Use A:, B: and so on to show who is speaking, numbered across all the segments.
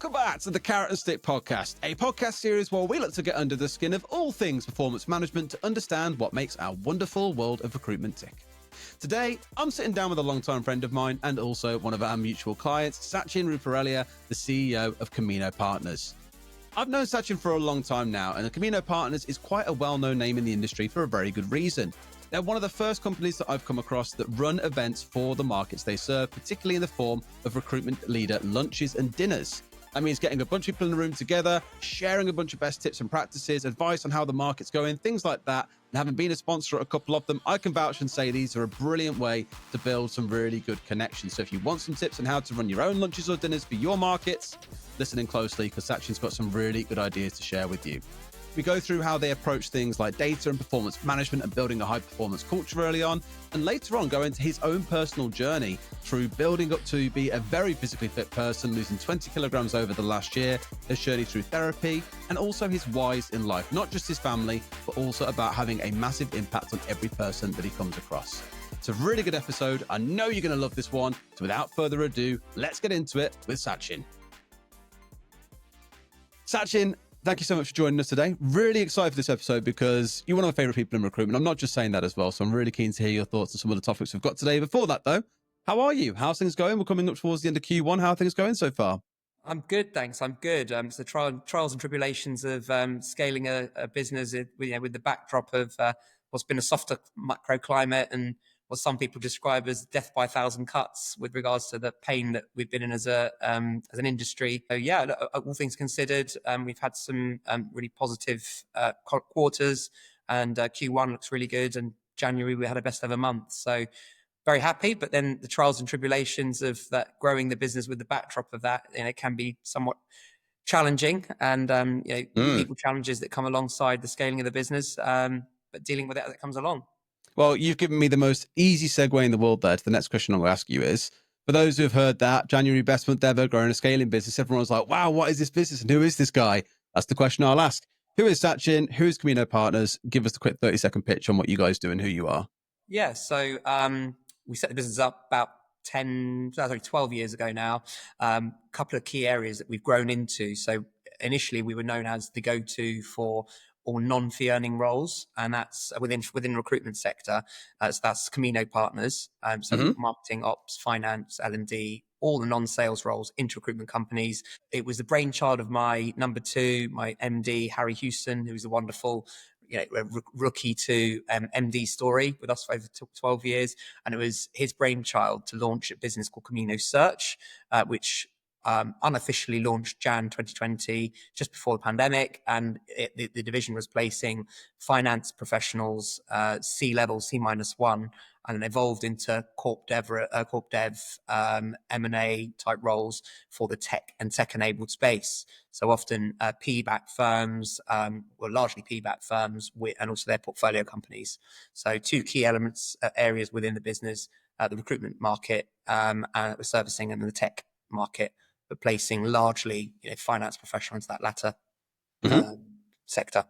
A: Welcome back to the Carrot and Stick podcast, a podcast series where we look to get under the skin of all things performance management to understand what makes our wonderful world of recruitment tick. Today, I'm sitting down with a longtime friend of mine and also one of our mutual clients, Sachin Ruparelia, the CEO of Camino Partners. I've known Sachin for a long time now, and the Camino Partners is quite a well-known name in the industry for a very good reason. They're one of the first companies that I've come across that run events for the markets they serve, particularly in the form of recruitment leader lunches and dinners. That means getting a bunch of people in the room together, sharing a bunch of best tips and practices, advice on how the market's going, things like that. And having been a sponsor at a couple of them, I can vouch and say these are a brilliant way to build some really good connections. So if you want some tips on how to run your own lunches or dinners for your markets, listen in closely because Sachin's got some really good ideas to share with you. We go through how they approach things like data and performance management and building a high-performance culture early on, and later on go into his own personal journey through building up to be a very physically fit person, losing 20 kilograms over the last year, his journey through therapy, and also his whys in life, not just his family, but also about having a massive impact on every person that he comes across. It's a really good episode. I know you're going to love this one. So without further ado, let's get into it with Sachin. Sachin, thank you so much for joining us today. Really excited for this episode because you're one of my favorite people in recruitment. I'm not just saying that as well. So I'm really keen to hear your thoughts on some of the topics we've got today. Before that though, how are you? How's things going? We're coming up towards the end of Q1. How are things going so far?
B: I'm good, thanks. I'm good. It's the trials and tribulations of scaling a business with the backdrop of what's been a softer macro climate and what some people describe as death by a thousand cuts with regards to the pain that we've been in as an industry. So yeah, all things considered, we've had some really positive quarters, and Q1 looks really good. And January we had a best ever month. So very happy. But then the trials and tribulations of that growing the business with the backdrop of that, it can be somewhat challenging, and people challenges that come alongside the scaling of the business, but dealing with it as it comes along.
A: Well, you've given me the most easy segue in the world there to the next question I'm going to ask you is, for those who have heard that January best month ever, growing a scaling business, everyone's like, wow, what is this business and who is this guy? That's the question I'll ask. Who is Sachin? Who is Camino Partners? Give us the quick 30-second pitch on what you guys do and who you are.
B: Yeah, so we set the business up about 12 years ago now. Couple of key areas that we've grown into. So initially we were known as the go-to for all non-fee earning roles, and that's within recruitment sector. So that's Camino Partners. Marketing, ops, finance, L&D, all the non-sales roles into recruitment companies. It was the brainchild of my number two, my MD, Harry Houston, who's a wonderful rookie to MD story with us for over 12 years. And it was his brainchild to launch a business called Camino Search, which unofficially launched Jan 2020, just before the pandemic. And the division was placing finance professionals, C-level, C-1, and then evolved into corp dev, M&A type roles for the tech and tech-enabled space. So often PE-backed firms, largely PE-backed firms, and also their portfolio companies. So two key elements, areas within the business, the recruitment market and the servicing, and the tech market, but placing largely finance professionals into that latter sector.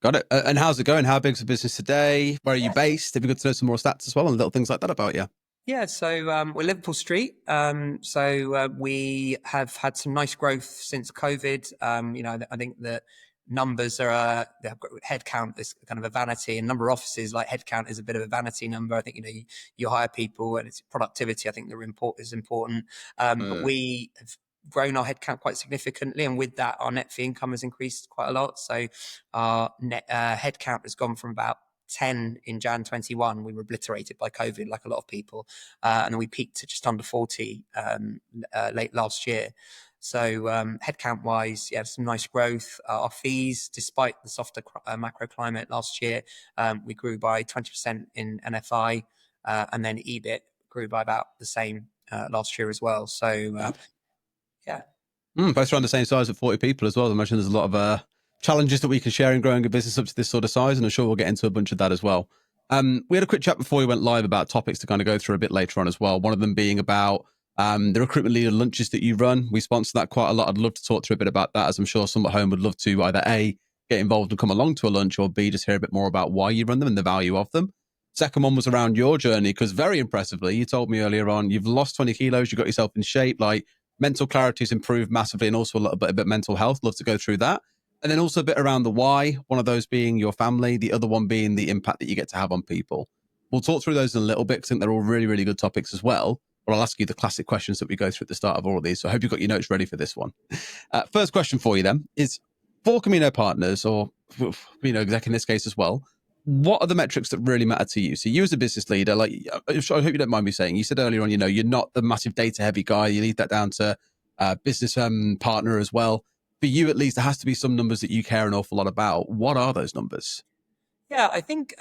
A: Got it. And how's it going? How big's the business today? Where are you based? It'd be good to know some more stats as well and little things like that about you.
B: Yeah, so we're Liverpool Street. So we have had some nice growth since COVID. I think that numbers are headcount is kind of a vanity, and number of offices, like headcount, is a bit of a vanity number. I think you hire people and it's productivity. I think is important. But we have grown our headcount quite significantly, and with that, our net fee income has increased quite a lot. So our net headcount has gone from about 10 in Jan 21. We were obliterated by COVID, like a lot of people, and then we peaked to just under 40 late last year. So headcount wise, some nice growth. Our fees, despite the softer macro climate last year, we grew by 20% in NFI, and then EBIT grew by about the same last year as well. So
A: both around the same size at 40 people as well. I imagine there's a lot of challenges that we can share in growing a business up to this sort of size, and I'm sure we'll get into a bunch of that as well. We had a quick chat before we went live about topics to kind of go through a bit later on as well. One of them being about the recruitment leader lunches that you run. We sponsor that quite a lot. I'd love to talk through a bit about that, as I'm sure some at home would love to either A, get involved and come along to a lunch, or B, just hear a bit more about why you run them and the value of them. Second one was around your journey, because very impressively, you told me earlier on, you've lost 20 kilos, you got yourself in shape. Like, Mental clarity has improved massively, and also a little bit about mental health. Love to go through that. And then also a bit around the why, one of those being your family, the other one being the impact that you get to have on people. We'll talk through those in a little bit, because I think they're all really, really good topics as well. But I'll ask you the classic questions that we go through at the start of all of these. So I hope you've got your notes ready for this one. First question for you then is, for Camino Partners, or exec in this case as well, what are the metrics that really matter to you? So you as a business leader, like, I hope you don't mind me saying, you said earlier on, you're not the massive data heavy guy. You leave that down to business partner as well. For you, at least, there has to be some numbers that you care an awful lot about. What are those numbers?
B: Yeah, I think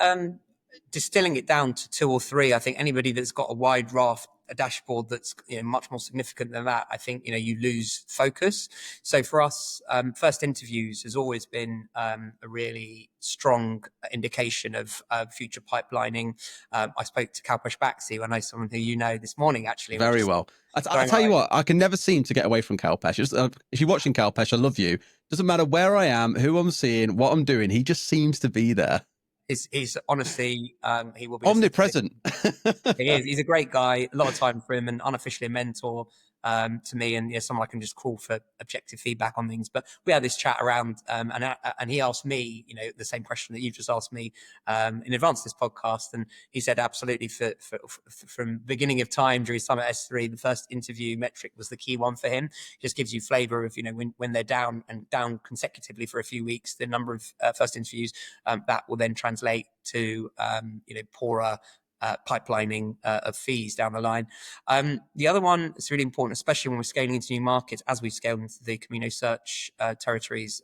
B: distilling it down to two or three, I think anybody that's got a wide raft, a dashboard that's much more significant than that, I think you lose focus. So for us, first interviews has always been a really strong indication of future pipelining. I spoke to Kalpesh Baxi, I know someone who this morning actually.
A: Very well. I tell you what, I can never seem to get away from Kalpesh. If you're watching Kalpesh, I love you. Doesn't matter where I am, who I'm seeing, what I'm doing. He just seems to be there.
B: He's honestly, he will be
A: omnipresent.
B: He is. He's a great guy. A lot of time for him, and unofficially a mentor to me, and someone I can just call for objective feedback on things. But we had this chat around, and he asked me, the same question that you just asked me in advance of this podcast, and he said absolutely from beginning of time during his time at S3, the first interview metric was the key one for him. It just gives you flavour of when they're down consecutively for a few weeks, the number of first interviews that will then translate to poorer pipelining of fees down the line. The other one is really important, especially when we're scaling into new markets, as we scale into the Camino Search territories.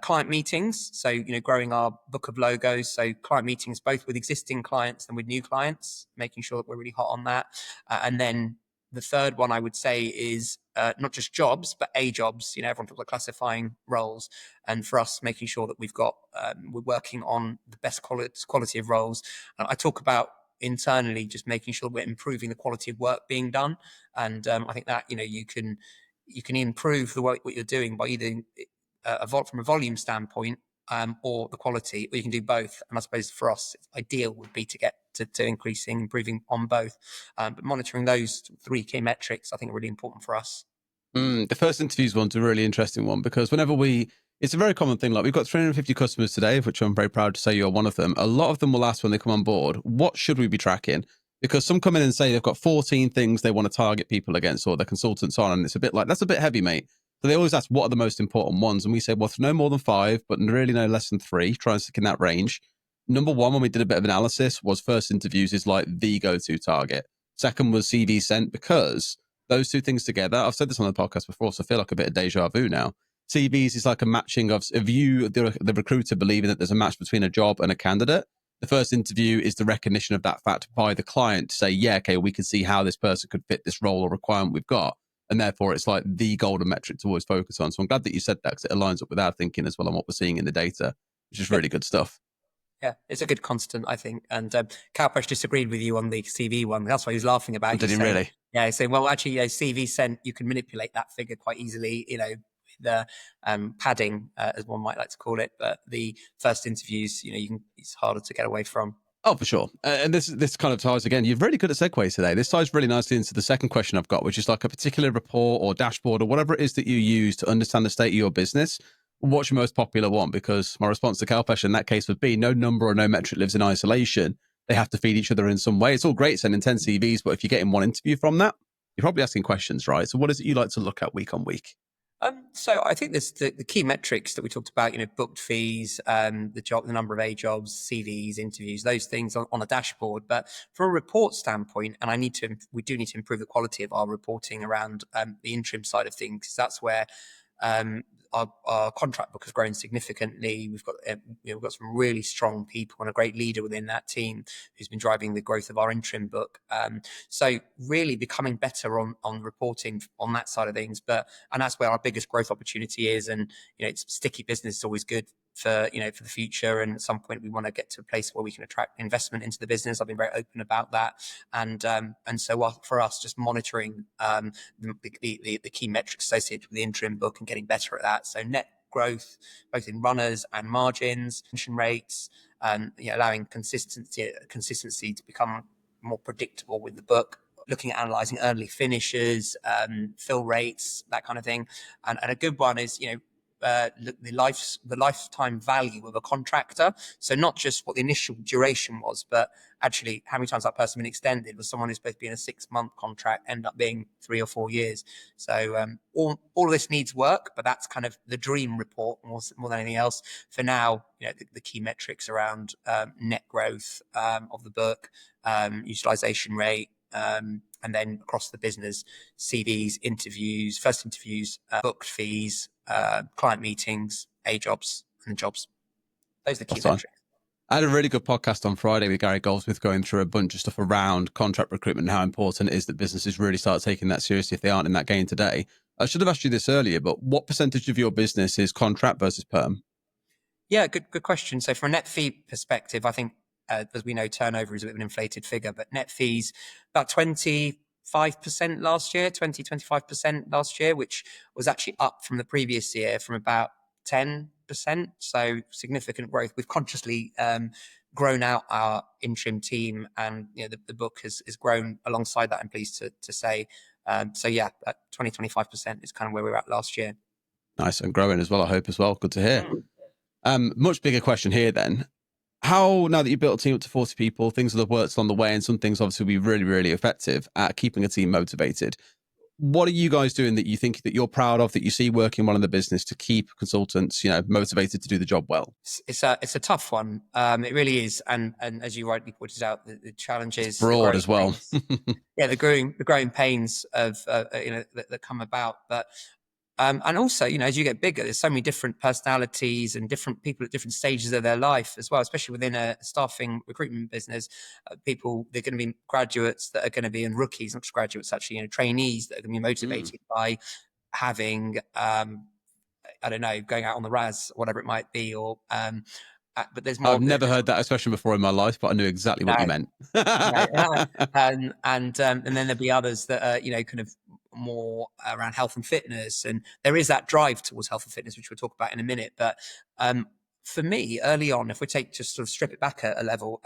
B: Client meetings, so growing our book of logos, so client meetings both with existing clients and with new clients, making sure that we're really hot on that. And then the third one I would say is not just jobs, but jobs. Everyone talks about classifying roles, and for us, making sure that we're working on the best quality of roles. I talk about internally just making sure we're improving the quality of work being done, and I think that you can improve the work what you're doing by either from a volume standpoint or the quality, or you can do both. And I suppose for us, ideal would be to get to improving on both. But monitoring those three key metrics, I think, are really important for us.
A: The first interviews one's a really interesting one, because it's a very common thing. Like, we've got 350 customers today, of which I'm very proud to say you're one of them. A lot of them will ask when they come on board, what should we be tracking? Because some come in and say they've got 14 things they want to target people against, or their consultants on, and it's a bit like, that's a bit heavy, mate. So they always ask, what are the most important ones? And we say, well, no more than 5, but really no less than 3. Try and stick in that range. Number 1, when we did a bit of analysis, was first interviews is like the go-to target. Second was CV sent, because those two things together, I've said this on the podcast before, so I feel like a bit of deja vu now. CVs is like a matching of you, the recruiter, believing that there's a match between a job and a candidate. The first interview is the recognition of that fact by the client to say, yeah, okay, we can see how this person could fit this role or requirement we've got. And therefore, it's like the golden metric to always focus on. So I'm glad that you said that, because it aligns up with our thinking as well on what we're seeing in the data, which is really good stuff.
B: Yeah, it's a good constant, I think. And Kalpesh disagreed with you on the CV one. That's why he was laughing about.
A: Did he really?
B: Yeah, saying, well, actually, CV sent, you can manipulate that figure quite easily, the padding, as one might like to call it. But the first interviews, it's harder to get away from.
A: Oh, for sure. And this kind of ties again. You're really good at segues today. This ties really nicely into the second question I've got, which is like a particular report or dashboard or whatever it is that you use to understand the state of your business. What's your most popular one? Because my response to Kalpesh in that case would be, no number or no metric lives in isolation. They have to feed each other in some way. It's all great sending 10 CVs, but if you're getting one interview from that, you're probably asking questions, right? So what is it you like to look at week on week?
B: So I think there's the key metrics that we talked about, booked fees, the number of jobs, CVs, interviews, those things on a dashboard. But from a report standpoint, and we do need to improve the quality of our reporting around the interim side of things, because that's where our contract book has grown significantly. We've got some really strong people and a great leader within that team who's been driving the growth of our interim book. So really becoming better on reporting on that side of things. And that's where our biggest growth opportunity is. And it's sticky business is always good for the future, and at some point we want to get to a place where we can attract investment into the business. I've been very open about that, and so for us, just monitoring the key metrics associated with the interim book and getting better at that. So net growth, both in runners and margins, retention rates, allowing consistency to become more predictable with the book. looking at analysing early finishes, fill rates, that kind of thing. And a good one is, the lifetime value of a contractor. So not just what the initial duration was, but actually how many times that person been extended. Was someone who's supposed to be in a 6-month contract end up being 3 or 4 years? So all of this needs work, but that's kind of the dream report more than anything else. For now, the key metrics around net growth of the book, utilization rate, and then across the business, CVs, interviews, first interviews, booked fees, client meetings, jobs, and jobs. Those are the key metrics.
A: I had a really good podcast on Friday with Gary Goldsmith going through a bunch of stuff around contract recruitment and how important it is that businesses really start taking that seriously if they aren't in that game today. I should have asked you this earlier, but what percentage of your business is contract versus perm?
B: Yeah, good question. So from a net fee perspective, I think, as we know, turnover is a bit of an inflated figure, but net fees, about 25% last year, 25% last year, which was actually up from the previous year from about 10%. So significant growth. We've consciously grown out our interim team, and the book has grown alongside that, I'm pleased to say. So yeah, 20-25% is kind of where we were at last year.
A: Nice, and growing as well, I hope as well. Good to hear. Much bigger question here then. How, now that you've built a team up to 40 people, things will have worked along the way, and some things obviously will be really, really effective at keeping a team motivated. What are you guys doing that you think that you're proud of, that you see working well in the business to keep consultants, motivated to do the job well?
B: It's a tough one. It really is, and as you rightly pointed out, the challenges,
A: it's broad as well.
B: Yeah, the growing pains of that come about, but. And also, as you get bigger, there's so many different personalities and different people at different stages of their life as well, especially within a staffing recruitment business. They're going to be graduates that are going to be, and rookies, not just graduates, actually, trainees that are going to be motivated by having, I don't know, going out on the RAS, whatever it might be, or but there's more.
A: I've never heard that expression before in my life, but I knew exactly what you meant.
B: And then there'll be others that are, kind of more around health and fitness, and there is that drive towards health and fitness, which we'll talk about in a minute. But for me, early on, if we just sort of strip it back a level,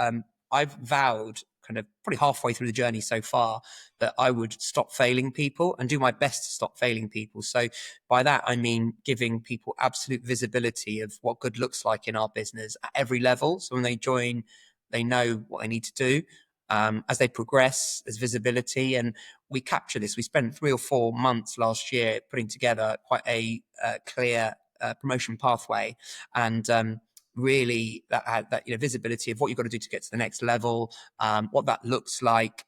B: I've vowed, kind of probably halfway through the journey so far, that I would stop failing people and do my best to stop failing people. So by that, I mean giving people absolute visibility of what good looks like in our business at every level. So when they join, they know what they need to do. As they progress, there's visibility, and we capture this. We spent 3 or 4 months last year putting together quite a clear promotion pathway, and really that had that visibility of what you've got to do to get to the next level, what that looks like,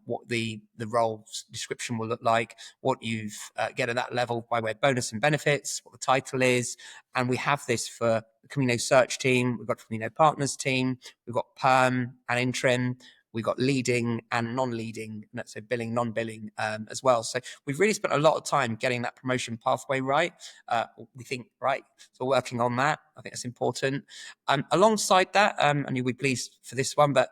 B: what the role description will look like, what you've get at that level by way of bonus and benefits, what the title is. And we have this for the Camino search team, we've got the Camino Partners team, we've got perm and interim, we've got leading and non-leading, so billing, non-billing as well. So we've really spent a lot of time getting that promotion pathway right. We think, right, so working on that. I think that's important. Alongside that, and you'll be pleased for this one, but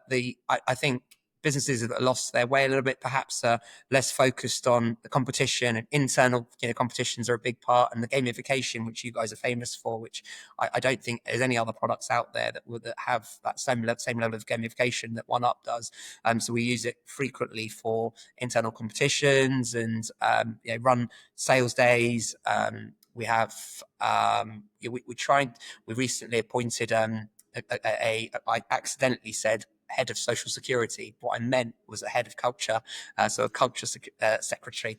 B: I think businesses that lost their way a little bit, perhaps less focused on the competition, and internal competitions are a big part, and the gamification, which you guys are famous for, which I don't think there's any other products out there that have that same level of gamification that OneUp does. So we use it frequently for internal competitions and run sales days. We have we recently appointed I accidentally said head of social security. What I meant was a head of culture, so a culture secretary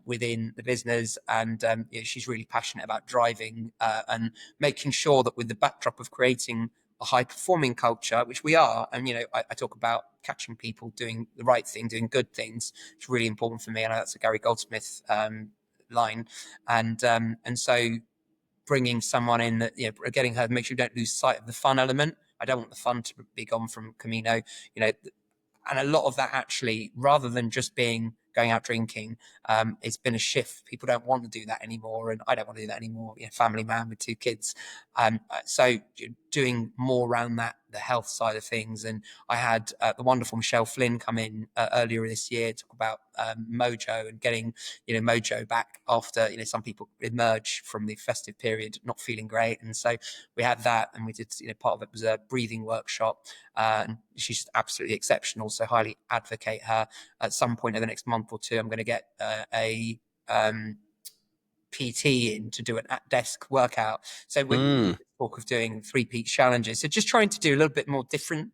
B: within the business, and she's really passionate about driving and making sure that with the backdrop of creating a high performing culture, which we are, and I talk about catching people doing the right thing, doing good things. It's really important for me. I know that's a Gary Goldsmith line, and so bringing someone in that, getting her, make sure you don't lose sight of the fun element. I don't want the fun to be gone from Camino, and a lot of that actually, rather than just being going out drinking, it's been a shift. People don't want to do that anymore, and I don't want to do that anymore. Family man with 2 kids, so doing more around that the health side of things. And I had the wonderful Michelle Flynn come in earlier this year to talk about mojo and getting, mojo back after, some people emerge from the festive period not feeling great. And so we had that, and we did, part of it was a breathing workshop. And she's absolutely exceptional. So highly advocate her. At some point in the next month or two, I'm going to get a PT in to do an at-desk workout. So we talk of doing 3-peat challenges. So just trying to do a little bit more different,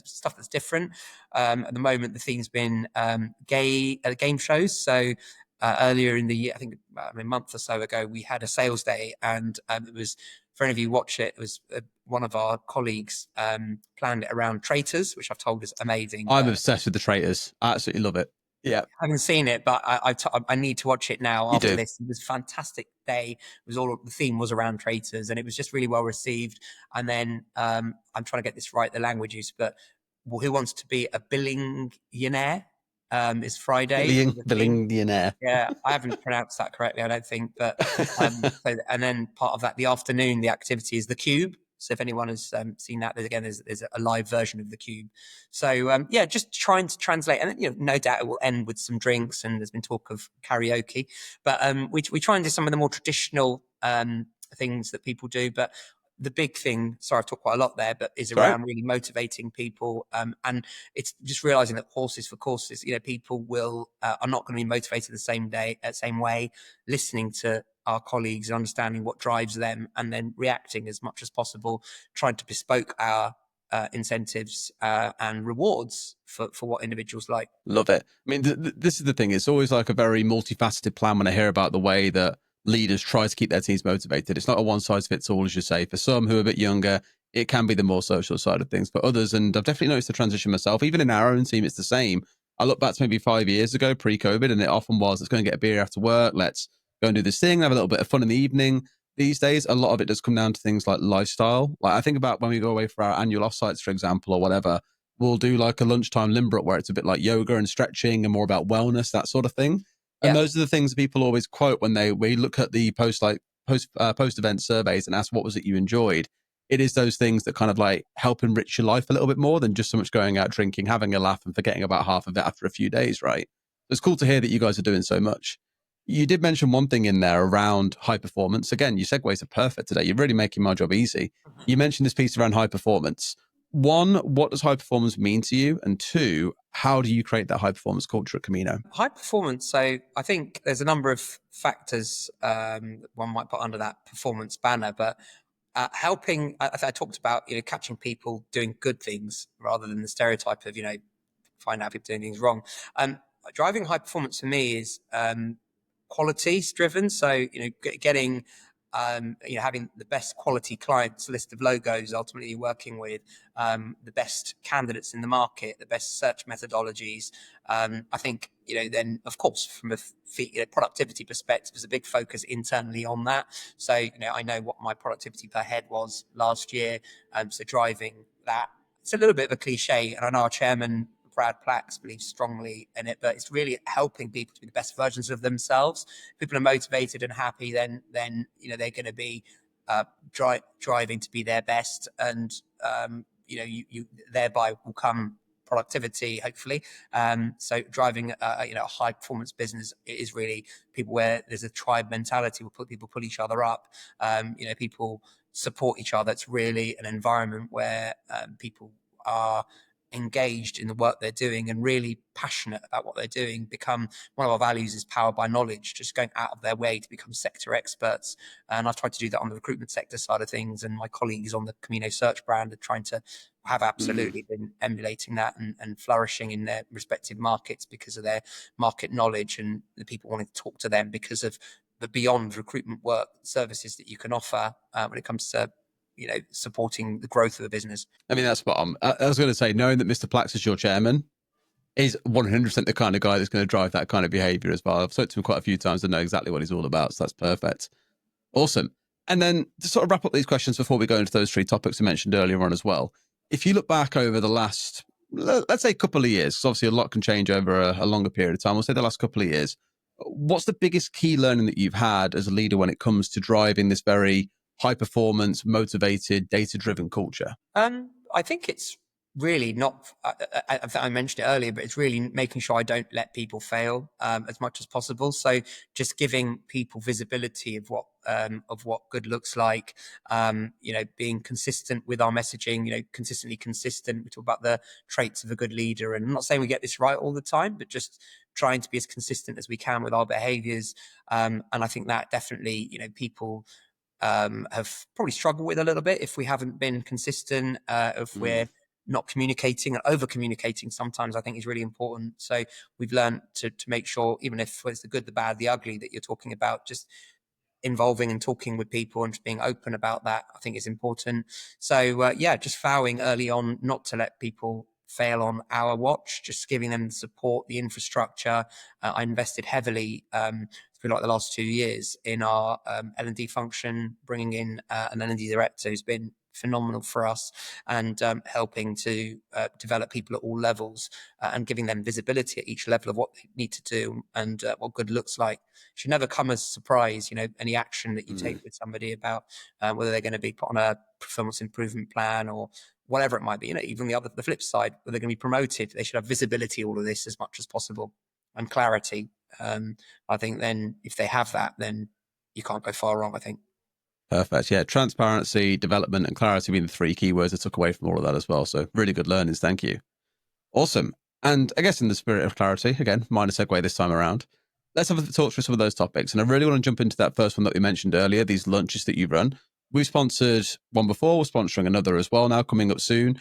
B: stuff that's different. At the moment, the theme's been game shows. So earlier in the year, I think a month or so ago, we had a sales day, and it was, for any of you who watch it, it was one of our colleagues planned it around Traitors, which I've told is amazing.
A: I'm obsessed with the Traitors. I absolutely love it. Yeah,
B: I haven't seen it, but I need to watch it now after this. It was a fantastic day. It was the theme was around Traitors, and it was just really well received. And then I'm trying to get this right, the language use, but Who Wants to Be a Billionaire is Friday.
A: Billionaire.
B: Yeah, I haven't pronounced that correctly, I don't think. But and then part of that, the afternoon, the activity is the Cube. So if anyone has seen that, there's a live version of the Cube. So just trying to translate, and no doubt it will end with some drinks, and there's been talk of karaoke. But we try and do some of the more traditional things that people do. But the big thing, sorry, I've talked quite a lot there, but is around really motivating people. And it's just realizing that horses for courses, people are not going to be motivated the same way, listening to our colleagues and understanding what drives them, and then reacting as much as possible, trying to bespoke our incentives and rewards for what individuals like.
A: Love it. I mean, this is the thing. It's always like a very multifaceted plan when I hear about the way that leaders try to keep their teams motivated. It's not a one size fits all, as you say. For some who are a bit younger, it can be the more social side of things. For others, and I've definitely noticed the transition myself, even in our own team, it's the same. I look back to maybe 5 years ago, pre-COVID, and it often was, let's go and get a beer after work. Let's go and do this thing, have a little bit of fun in the evening. These days, a lot of it does come down to things like lifestyle. Like I think about when we go away for our annual offsites, for example, or whatever, we'll do like a lunchtime limbrick where it's a bit like yoga and stretching and more about wellness, that sort of thing. And those are the things that people always quote when we look at the post-event surveys and ask, what was it you enjoyed? It is those things that kind of like help enrich your life a little bit more than just so much going out drinking, having a laugh and forgetting about half of it after a few days, right? It's cool to hear that you guys are doing so much. You did mention one thing in there around high performance. Again, your segues are perfect today. You're really making my job easy. You mentioned this piece around high performance. One, what does high performance mean to you? And two, how do you create that high performance culture at Camino?
B: High performance. So I think there's a number of factors one might put under that performance banner, but helping, I talked about, catching people doing good things rather than the stereotype of, find out people doing things wrong. Driving high performance for me is quality driven. So, getting, having the best quality clients list of logos, ultimately working with the best candidates in the market, the best search methodologies. I think, then of course, from a productivity perspective, there's a big focus internally on that. So, I know what my productivity per head was last year. So driving that, it's a little bit of a cliche, and I know our chairman, Brad Plax, believes strongly in it, but it's really helping people to be the best versions of themselves. If people are motivated and happy, then they're going to be driving to be their best, and you thereby will come productivity, hopefully. So driving a high performance business is really people where there's a tribe mentality. People pull each other up. People support each other. It's really an environment where people are engaged in the work they're doing and really passionate about what they're doing. Become one of our values is powered by knowledge, just going out of their way to become sector experts. And I've tried to do that on the recruitment sector side of things, and my colleagues on the Camino Search brand are trying to have absolutely been emulating that and flourishing in their respective markets because of their market knowledge and the people wanting to talk to them because of the beyond recruitment work services that you can offer when it comes to supporting the growth of a business.
A: I mean, that's spot on. I was going to say, knowing that Mr. Plax is your chairman is 100% the kind of guy that's going to drive that kind of behavior as well. I've spoken to him quite a few times and know exactly what he's all about. So that's perfect. Awesome. And then to sort of wrap up these questions before we go into those three topics we mentioned earlier on as well. If you look back over the last, let's say, couple of years, because obviously a lot can change over a longer period of time. We'll say the last couple of years. What's the biggest key learning that you've had as a leader when it comes to driving this very high performance, motivated, data driven culture?
B: I think it's really not, I mentioned it earlier, but it's really making sure I don't let people fail as much as possible. So just giving people visibility of what good looks like, being consistent with our messaging, consistently consistent. We talk about the traits of a good leader, and I'm not saying we get this right all the time, but just trying to be as consistent as we can with our behaviors. And I think that definitely, people have probably struggled with a little bit if we haven't been consistent, if we're not communicating and over communicating sometimes, I think is really important. So we've learned to make sure, even if it's the good, the bad, the ugly that you're talking about, just involving and talking with people and just being open about that, I think is important. So just vowing early on not to let people fail on our watch, just giving them the support, the infrastructure. I invested heavily through like the last 2 years in our L&D function, bringing in an L&D director who's been phenomenal for us, and helping to develop people at all levels, and giving them visibility at each level of what they need to do and what good looks like. Should never come as a surprise, any action that you take with somebody about whether they're going to be put on a performance improvement plan or whatever it might be. Even the flip side, whether they're going to be promoted, they should have visibility, all of this as much as possible, and clarity. I think then if they have that, then you can't go far wrong, I think.
A: Perfect. Yeah. Transparency, development, and clarity being the 3 keywords I took away from all of that as well. So really good learnings. Thank you. Awesome. And I guess in the spirit of clarity, again, minor segue this time around, let's have a talk through some of those topics. And I really want to jump into that first one that we mentioned earlier, these lunches that you run. We've sponsored one before, we're sponsoring another as well now, coming up soon.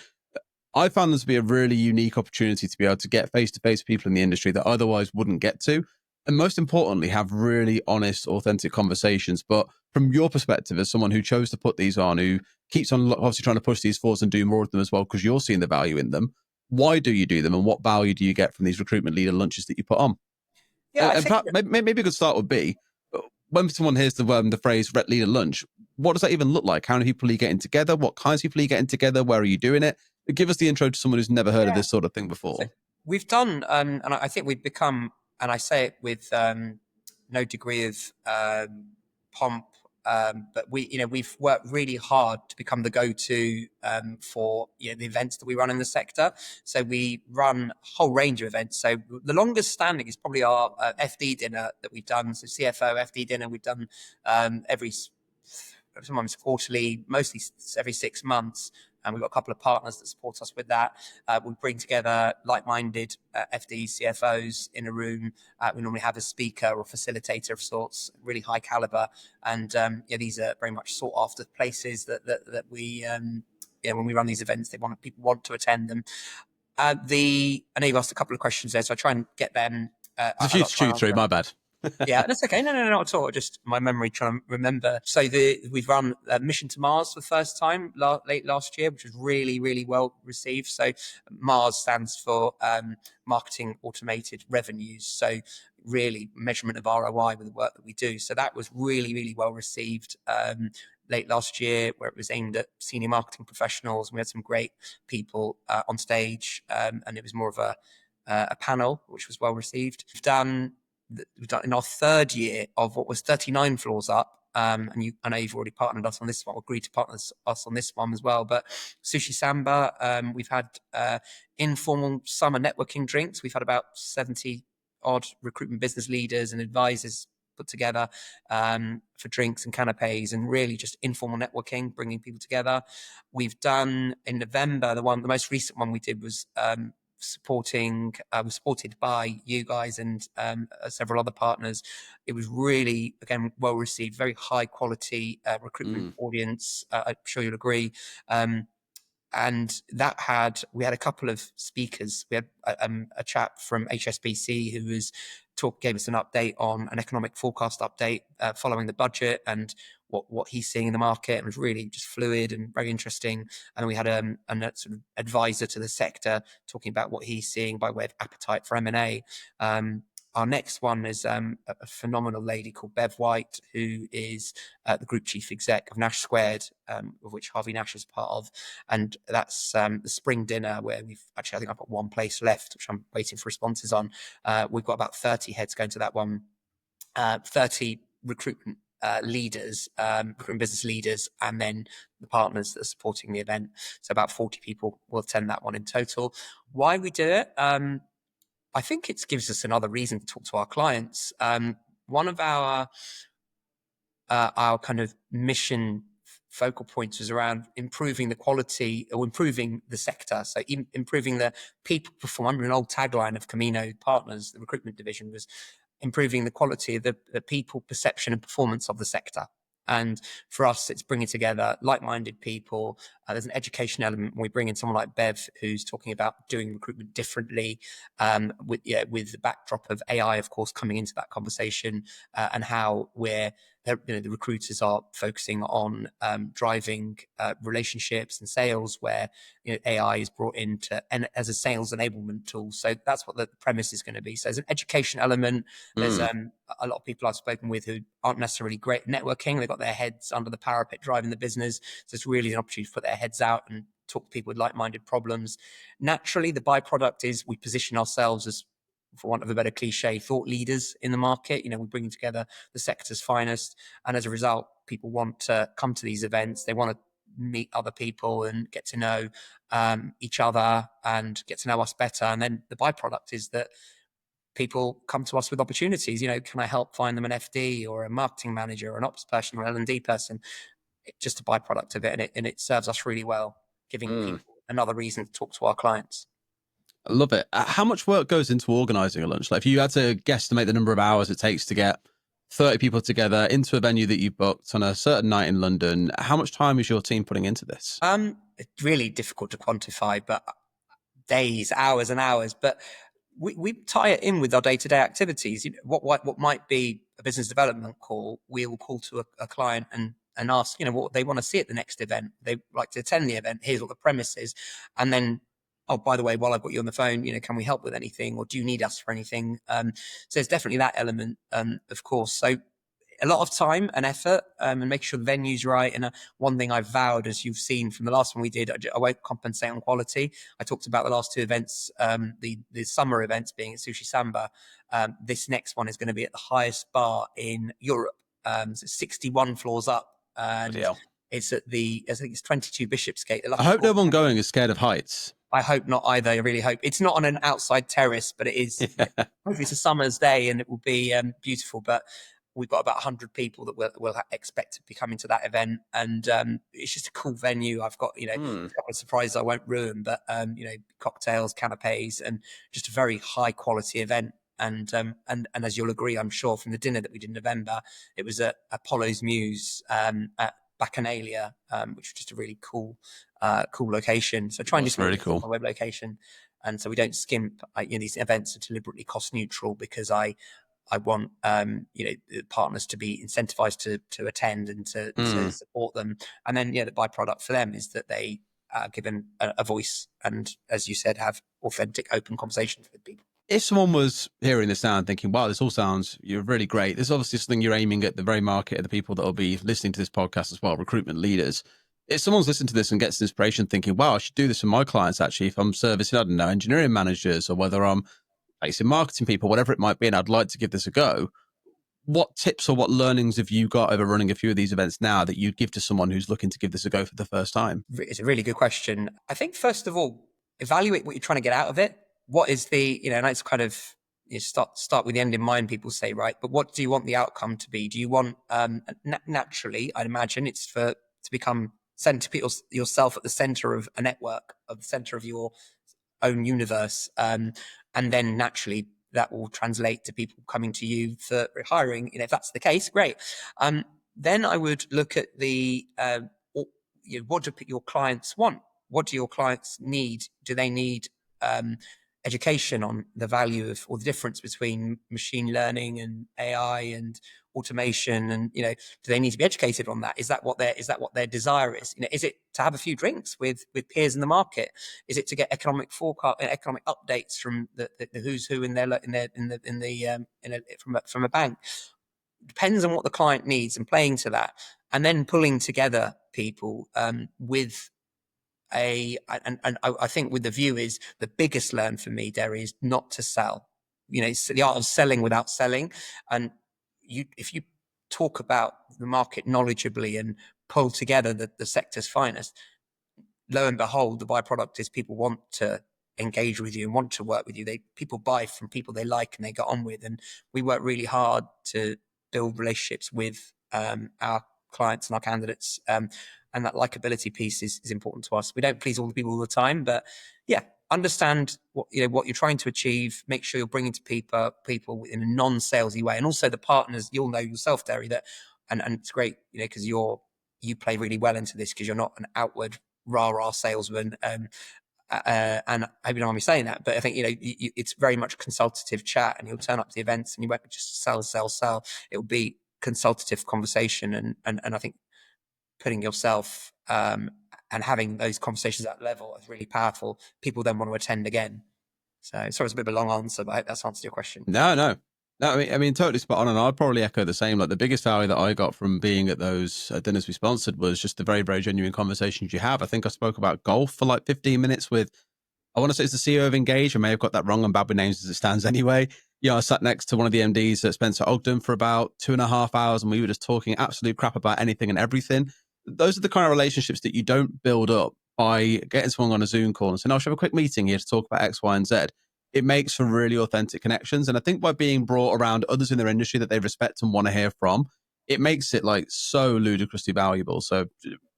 A: I found this to be a really unique opportunity to be able to get face-to-face people in the industry that otherwise wouldn't get to. And most importantly, have really honest, authentic conversations. But from your perspective, as someone who chose to put these on, who keeps on obviously trying to push these forwards and do more of them as well, because you're seeing the value in them, why do you do them, and what value do you get from these recruitment leader lunches that you put on?
B: Yeah, I
A: In
B: think
A: fact, maybe a good start would be, when someone hears the phrase "Red Leader Lunch," what does that even look like? How many people are you getting together? What kinds of people are you getting together? Where are you doing it? Give us the intro to someone who's never heard of this sort of thing
B: So
A: before.
B: we've done, and I think we've become, and I say it with no degree of pomp, but we've worked really hard to become the go-to for the events that we run in the sector. So we run a whole range of events. So the longest standing is probably our FD dinner that we've done. So CFO FD dinner we've done sometimes quarterly, mostly every 6 months. And we've got a couple of partners that support us with that. We bring together like-minded FDs, CFOs in a room. We normally have a speaker or facilitator of sorts, really high caliber. And these are very much sought after places that we, when we run these events, people want to attend them. I know you've asked a couple of questions there, so I try and get them.
A: There's a few to chew through, my bad.
B: Yeah, that's okay. No, not at all. Just my memory trying to remember. So we've run Mission to Mars for the first time late last year, which was really, really well received. So Mars stands for Marketing Automated Revenues. So really measurement of ROI with the work that we do. So that was really, really well received late last year, where it was aimed at senior marketing professionals. And we had some great people on stage, and it was more of a panel, which was well received. We've done in our 3rd year of what was 39 floors up. I know you've already partnered us on this one, or agreed to partner us on this one as well. But Sushi Samba, we've had informal summer networking drinks. We've had about 70 odd recruitment business leaders and advisors put together for drinks and canapes, and really just informal networking, bringing people together. We've done in November, the most recent one we did was was supported by you guys and several other partners. It was really, again, well received, very high quality recruitment audience. I'm sure you'll agree. And we had a couple of speakers. We had a chap from HSBC who gave us an update on an economic forecast update following the budget and what he's seeing in the market. It was really just fluid and very interesting. And we had a sort of advisor to the sector talking about what he's seeing by way of appetite for M&A. Our next one is a phenomenal lady called Bev White, who is the group chief exec of Nash Squared, of which Harvey Nash is part of. And that's the spring dinner, where I think I've got one place left, which I'm waiting for responses on. We've got about 30 heads going to that one, 30 recruitment leaders, recruitment business leaders, and then the partners that are supporting the event. So about 40 people will attend that one in total. Why we do it? I think it gives us another reason to talk to our clients. One of our kind of mission focal points was around improving the quality or improving the sector. So improving the people performance. An old tagline of Camino Partners, the recruitment division, was improving the quality of the people perception and performance of the sector. And for us, it's bringing together like-minded people. There's an education element when we bring in someone like Bev, who's talking about doing recruitment differently, with the backdrop of AI, of course, coming into that conversation, and how the recruiters are focusing on driving relationships and sales, where AI is brought into and as a sales enablement tool. So that's what the premise is going to be. So there's an education element. There's a lot of people I've spoken with who aren't necessarily great at networking. They've got their heads under the parapet driving the business. So it's really an opportunity to put their heads out and talk to people with like-minded problems. Naturally, the byproduct is we position ourselves as, for want of a better cliche, thought leaders in the market. We're bringing together the sector's finest. And as a result, people want to come to these events. They want to meet other people and get to know each other and get to know us better. And then the byproduct is that people come to us with opportunities. Can I help find them an FD or a marketing manager or an ops person or an L&D person? It's just a byproduct of it, and it serves us really well, giving people another reason to talk to our clients.
A: I love it. How much work goes into organising a lunch? Like, if you had to guesstimate the number of hours it takes to get 30 people together into a venue that you booked on a certain night in London, how much time is your team putting into this?
B: It's really difficult to quantify, but days, hours and hours. But we tie it in with our day-to-day activities. What might be a business development call, we'll call to a client and ask, what they want to see at the next event. They like to attend the event. Here's what the premise is. And then, oh, by the way, while I've got you on the phone, can we help with anything, or do you need us for anything? So there's definitely that element, of course. So a lot of time and effort, and make sure the venue's right. And one thing I've vowed, as you've seen from the last one we did, I won't compensate on quality. I talked about the last two events, the summer events being at Sushi Samba. This next one is going to be at the highest bar in Europe. So 61 floors up. And it's at I think it's 22 Bishopsgate.
A: I hope no one going is scared of heights.
B: I hope not either. I really hope. It's not on an outside terrace, but it is. Yeah. Hopefully it's a summer's day and it will be beautiful. But we've got about 100 people that we'll expect to be coming to that event. And it's just a cool venue. I've got, a couple of surprises I won't ruin, but, cocktails, canapes, and just a very high quality event. And as you'll agree, I'm sure, from the dinner that we did in November, it was at Apollo's Muse at Bacchanalia, which was just a really cool location. So try and do something really cool, a web location. And so we don't skimp. These events are deliberately cost neutral because I want partners to be incentivized to attend and to support them. And then the byproduct for them is that they are given a voice and, as you said, have authentic, open conversations with people.
A: If someone was hearing this now and thinking, wow, this all sounds really great, this is obviously something you're aiming at the very market of the people that will be listening to this podcast as well, recruitment leaders. If someone's listening to this and gets inspiration thinking, wow, I should do this for my clients, actually, if I'm servicing, I don't know, engineering managers, or whether I'm facing marketing people, whatever it might be, and I'd like to give this a go, what tips or what learnings have you got over running a few of these events now that you'd give to someone who's looking to give this a go for the first time?
B: It's a really good question. I think, first of all, evaluate what you're trying to get out of it. What is and it's kind of, start with the end in mind, people say, right? But what do you want the outcome to be? Do you want, naturally, I'd imagine it's to become yourself at the center of a network, of the center of your own universe. And then naturally that will translate to people coming to you for hiring. If that's the case, great. Then I would look at what do your clients want? What do your clients need? Do they need education on the value of, or the difference between machine learning and AI and automation? And do they need to be educated on that? Is that what their desire is? Is it to have a few drinks with peers in the market? Is it to get economic forecast, economic updates from the who's who from a bank? Depends on what the client needs, and playing to that, and then pulling together people with and I think with the view is the biggest learn for me, Derry, is not to sell. It's the art of selling without selling. And if you talk about the market knowledgeably and pull together the sector's finest, lo and behold, the byproduct is people want to engage with you and want to work with you. People buy from people they like and they get on with, and we work really hard to build relationships with our clients and our candidates. And that likability piece is important to us. We don't please all the people all the time, but yeah, understand what you're trying to achieve. Make sure you're bringing to people in a non-salesy way, and also the partners. You'll know yourself, Derry, that and it's great, because you play really well into this because you're not an outward rah-rah salesman. And I hope you know I'm saying that, but I think it's very much consultative chat, and you'll turn up to the events and you won't just sell. It will be consultative conversation, and I think putting yourself and having those conversations at that level is really powerful. People then want to attend again. So sorry, it's a bit of a long answer, but I hope that's answered your question.
A: No. I mean, totally spot on, and I'd probably echo the same. Like, the biggest value that I got from being at those dinners we sponsored was just the very, very genuine conversations you have. I think I spoke about golf for like 15 minutes with, I want to say it's the CEO of Engage. I may have got that wrong. I'm bad with names as it stands anyway. I sat next to one of the MDs at Spencer Ogden for about 2.5 hours, and we were just talking absolute crap about anything and everything. Those are the kind of relationships that you don't build up by getting someone on a Zoom call and saying, "Oh, should we have a quick meeting here to talk about X, Y, and Z." It makes for really authentic connections. And I think by being brought around others in their industry that they respect and want to hear from, it makes it like so ludicrously valuable. So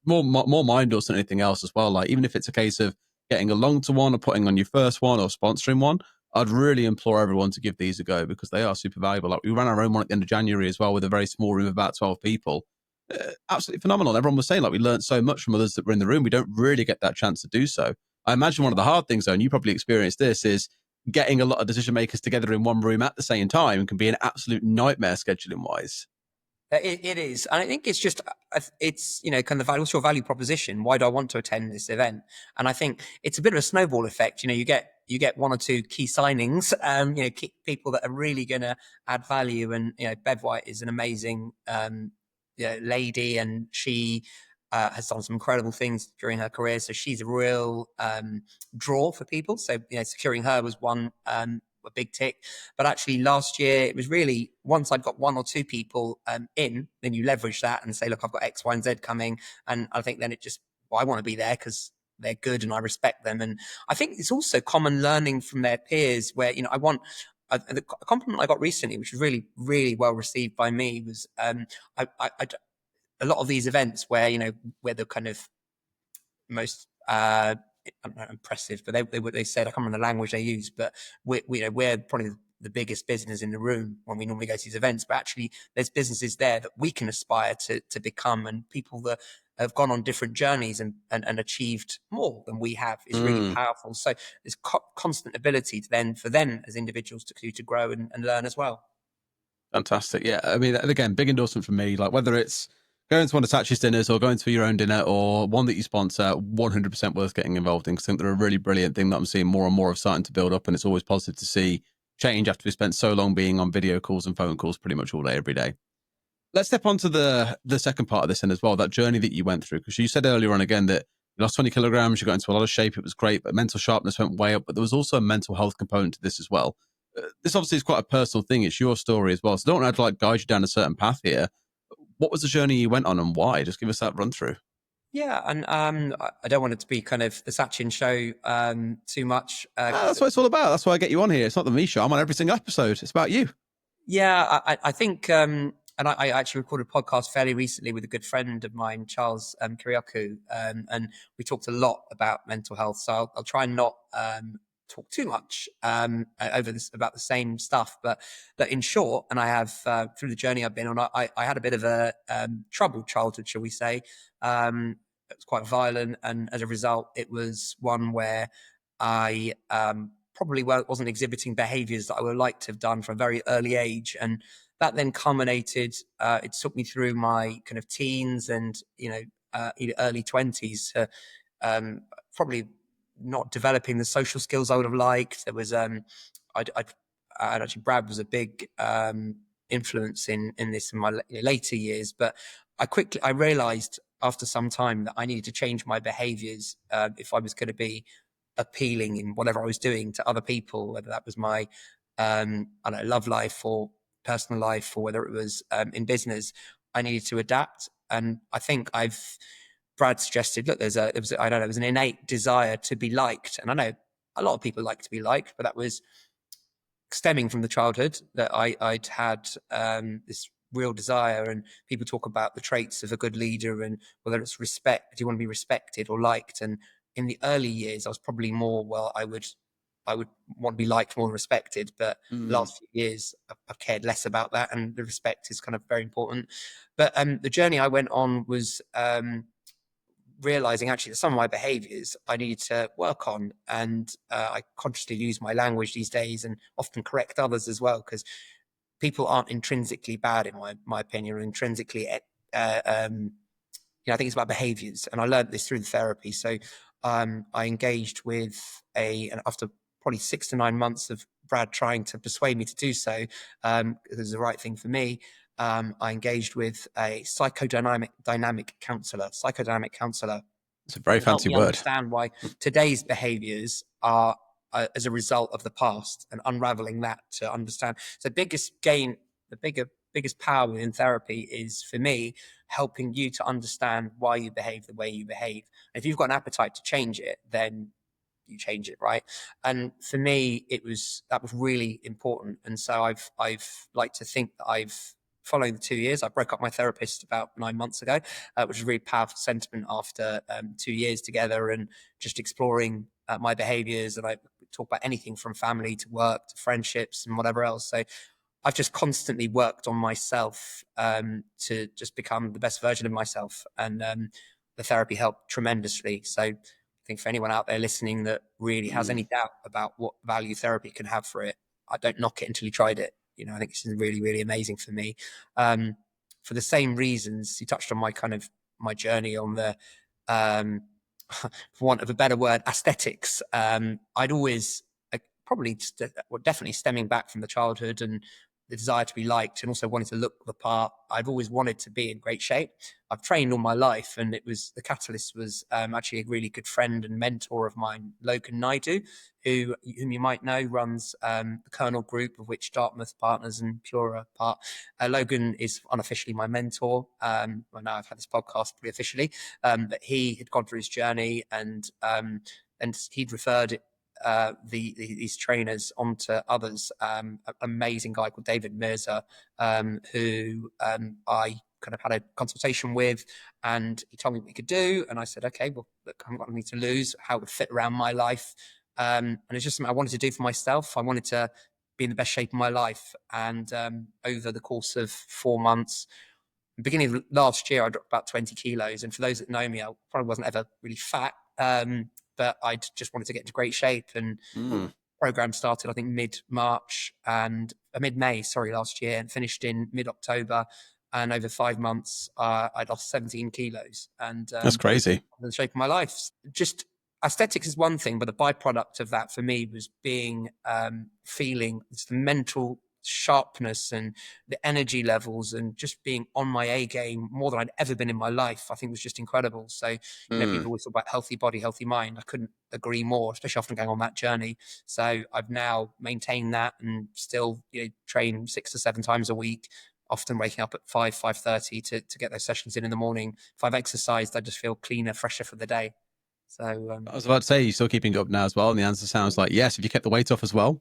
A: more mindless than anything else as well. Like, even if it's a case of getting along to one or putting on your first one or sponsoring one, I'd really implore everyone to give these a go because they are super valuable. Like, we ran our own one at the end of January as well with a very small room of about 12 people. Absolutely phenomenal. Everyone was saying, like, we learned so much from others that were in the room. We don't really get that chance to do so. I imagine one of the hard things, though, and you probably experienced this, is getting a lot of decision makers together in one room at the same time can be an absolute nightmare scheduling wise.
B: It is. And I think it's just, it's, kind of, what's your value proposition? Why do I want to attend this event? And I think it's a bit of a snowball effect. You get one or two key signings, people that are really going to add value. And, Bev White is an amazing lady, and she has done some incredible things during her career. So she's a real draw for people. So, securing her was one, a big tick. But actually last year, it was really, once I'd got one or two people in, then you leverage that and say, look, I've got X, Y, and Z coming. And I think then it just, I want to be there because they're good and I respect them. And I think it's also common learning from their peers where, I want, the compliment I got recently, which was really, really well received by me, was a lot of these events where, where the kind of most impressive, but they said, I can't remember the language they used, but we're probably the biggest business in the room when we normally go to these events, but actually there's businesses there that we can aspire to become, and people that have gone on different journeys and achieved more than we have is really powerful. So there's constant ability to then for them as individuals to grow and learn as well.
A: Fantastic. Yeah. I mean, again, big endorsement from me. Like, whether it's going to one of Sachi's dinners or going to your own dinner or one that you sponsor, 100% worth getting involved in, because I think they're a really brilliant thing that I'm seeing more and more of starting to build up. And it's always positive to see change after we spent so long being on video calls and phone calls pretty much all day, every day. Let's step on to the second part of this then as well, that journey that you went through. Because you said earlier on again that you lost 20 kilograms, you got into a lot of shape, it was great, but mental sharpness went way up. But there was also a mental health component to this as well. This obviously is quite a personal thing. It's your story as well. So don't have to guide you down a certain path here. What was the journey you went on and why? Just give us that run through.
B: Yeah, and I don't want it to be kind of the Sachin show too much.
A: That's what it's all about. That's why I get you on here. It's not the me show. I'm on every single episode. It's about you.
B: Yeah, I think, and I actually recorded a podcast fairly recently with a good friend of mine, Charles Kiriakou, and we talked a lot about mental health. So I'll try and not talk too much over this about the same stuff, but in short, and I have through the journey I've been on, I had a bit of a troubled childhood, shall we say. It was quite violent, and as a result, it was one where I probably wasn't exhibiting behaviours that I would like to have done from a very early age, and that then culminated. It took me through my kind of teens and early 20s, probably not developing the social skills I would have liked. There was actually Brad was a big influence in this in my later years, but I realised after some time that I needed to change my behaviours if I was going to be appealing in whatever I was doing to other people, whether that was my love life or personal life, or whether it was in business. I needed to adapt. And I think Brad suggested, look, there's an innate desire to be liked. And I know a lot of people like to be liked, but that was stemming from the childhood that I'd had this real desire. And people talk about the traits of a good leader and whether it's respect, do you want to be respected or liked? And in the early years, I was probably more, well, I would want to be liked more than respected. But the last few years, I've cared less about that. And the respect is kind of very important. But the journey I went on was realizing actually that some of my behaviors I need to work on. And I consciously use my language these days and often correct others as well, because people aren't intrinsically bad, in my opinion, or intrinsically, I think it's about behaviors. And I learned this through the therapy. So I engaged with and after probably 6 to 9 months of Brad trying to persuade me to do so, it was the right thing for me. I engaged with a psychodynamic counselor.
A: It's a very
B: To help
A: fancy
B: me
A: word.
B: understand why today's behaviors are as a result of the past, and unraveling that to understand. So biggest power in therapy is, for me, helping you to understand why you behave the way you behave. And if you've got an appetite to change it, then you change it, right? And for me, that was really important. And so I've like to think that following the 2 years, I broke up my therapist about 9 months ago, which was a really powerful sentiment after 2 years together and just exploring my behaviors. And I talk about anything from family to work to friendships and whatever else. So I've just constantly worked on myself to just become the best version of myself. And the therapy helped tremendously. So I think for anyone out there listening that really has any doubt about what value therapy can have for it, I don't knock it until you tried it. I think it's really, really amazing for me. For the same reasons, you touched on my journey on the, for want of a better word, aesthetics. I'd always definitely stemming back from the childhood and the desire to be liked and also wanting to look the part. I've always wanted to be in great shape. I've trained all my life, and the catalyst was actually a really good friend and mentor of mine, Logan Naidu, whom you might know runs the Kernel Group, of which Dartmouth Partners and Pura part. Logan is unofficially my mentor. Well, now I've had this podcast pretty officially, but he had gone through his journey and he'd referred these trainers onto others. An amazing guy called David Mirza, who I kind of had a consultation with, and he told me what we could do. And I said, okay, well, look, I haven't got anything to lose. How it would fit around my life. And it's just something I wanted to do for myself. I wanted to be in the best shape of my life. And over the course of 4 months, beginning of last year, I dropped about 20 kilos. And for those that know me, I probably wasn't ever really fat. But I just wanted to get into great shape, and program started, I think, mid-May, last year, and finished in mid-October. And over 5 months, I'd lost 17 kilos. And
A: That's crazy.
B: The shape of my life. Just aesthetics is one thing, but the byproduct of that for me was feeling the mental sharpness and the energy levels, and just being on my A game more than I'd ever been in my life. I think was just incredible. So people always talk about healthy body, healthy mind. I couldn't agree more, especially after going on that journey. So I've now maintained that and still train 6 to 7 times a week, often waking up at 5:30 to get those sessions in the morning. If I've exercised, I just feel cleaner, fresher for the day. So
A: I was about to say, you're still keeping it up now as well, and the answer sounds like yes. Have you kept the weight off as well?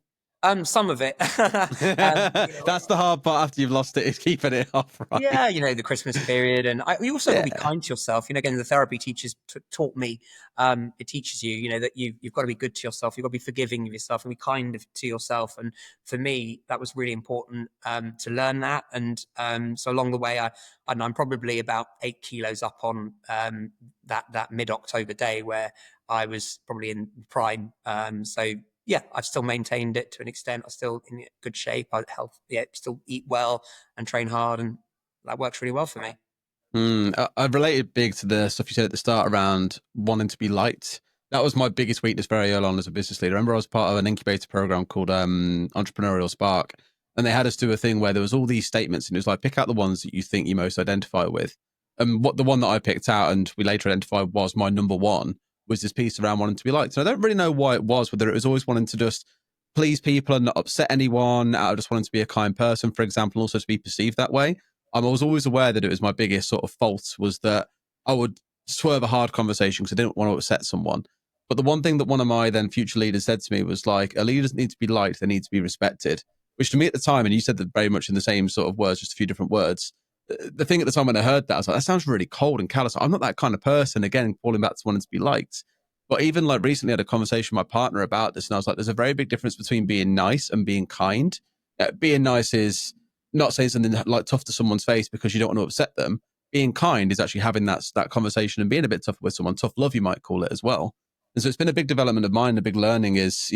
B: Some of it.
A: That's the hard part after you've lost it, is keeping it off, right?
B: Yeah, the Christmas period. And you also got to be kind to yourself. Again, the therapy teachers taught me, it teaches you, that you've got to be good to yourself. You've got to be forgiving of yourself and be kind to yourself. And for me, that was really important to learn that. And so along the way, I'm probably about 8 kilos up on that mid-October day where I was probably in prime. So yeah, I've still maintained it to an extent. I'm still in good shape. Still eat well and train hard, and that works really well for me.
A: I've related big to the stuff you said at the start around wanting to be liked. That was my biggest weakness very early on as a business leader. I remember I was part of an incubator program called Entrepreneurial Spark, and they had us do a thing where there was all these statements, and it was like, pick out the ones that you think you most identify with. And the one that I picked out, and we later identified was my number one, was this piece around wanting to be liked. And I don't really know why it was, whether it was always wanting to just please people and not upset anyone, out of just wanting to be a kind person, for example, also to be perceived that way. I was always aware that it was my biggest sort of fault, was that I would swerve a hard conversation because I didn't want to upset someone. But the one thing that one of my then future leaders said to me was like, a leader doesn't need to be liked, they need to be respected, which to me at the time, and you said that very much in the same sort of words, just a few different words. The thing at the time when I heard that, I was like, that sounds really cold and callous. I'm not that kind of person. Again, falling back to wanting to be liked. But even like recently I had a conversation with my partner about this, and I was like, there's a very big difference between being nice and being kind. Being nice is not saying something like tough to someone's face because you don't want to upset them. Being kind is actually having that conversation and being a bit tougher with someone. Tough love, you might call it as well. And so it's been a big development of mine. A big learning is,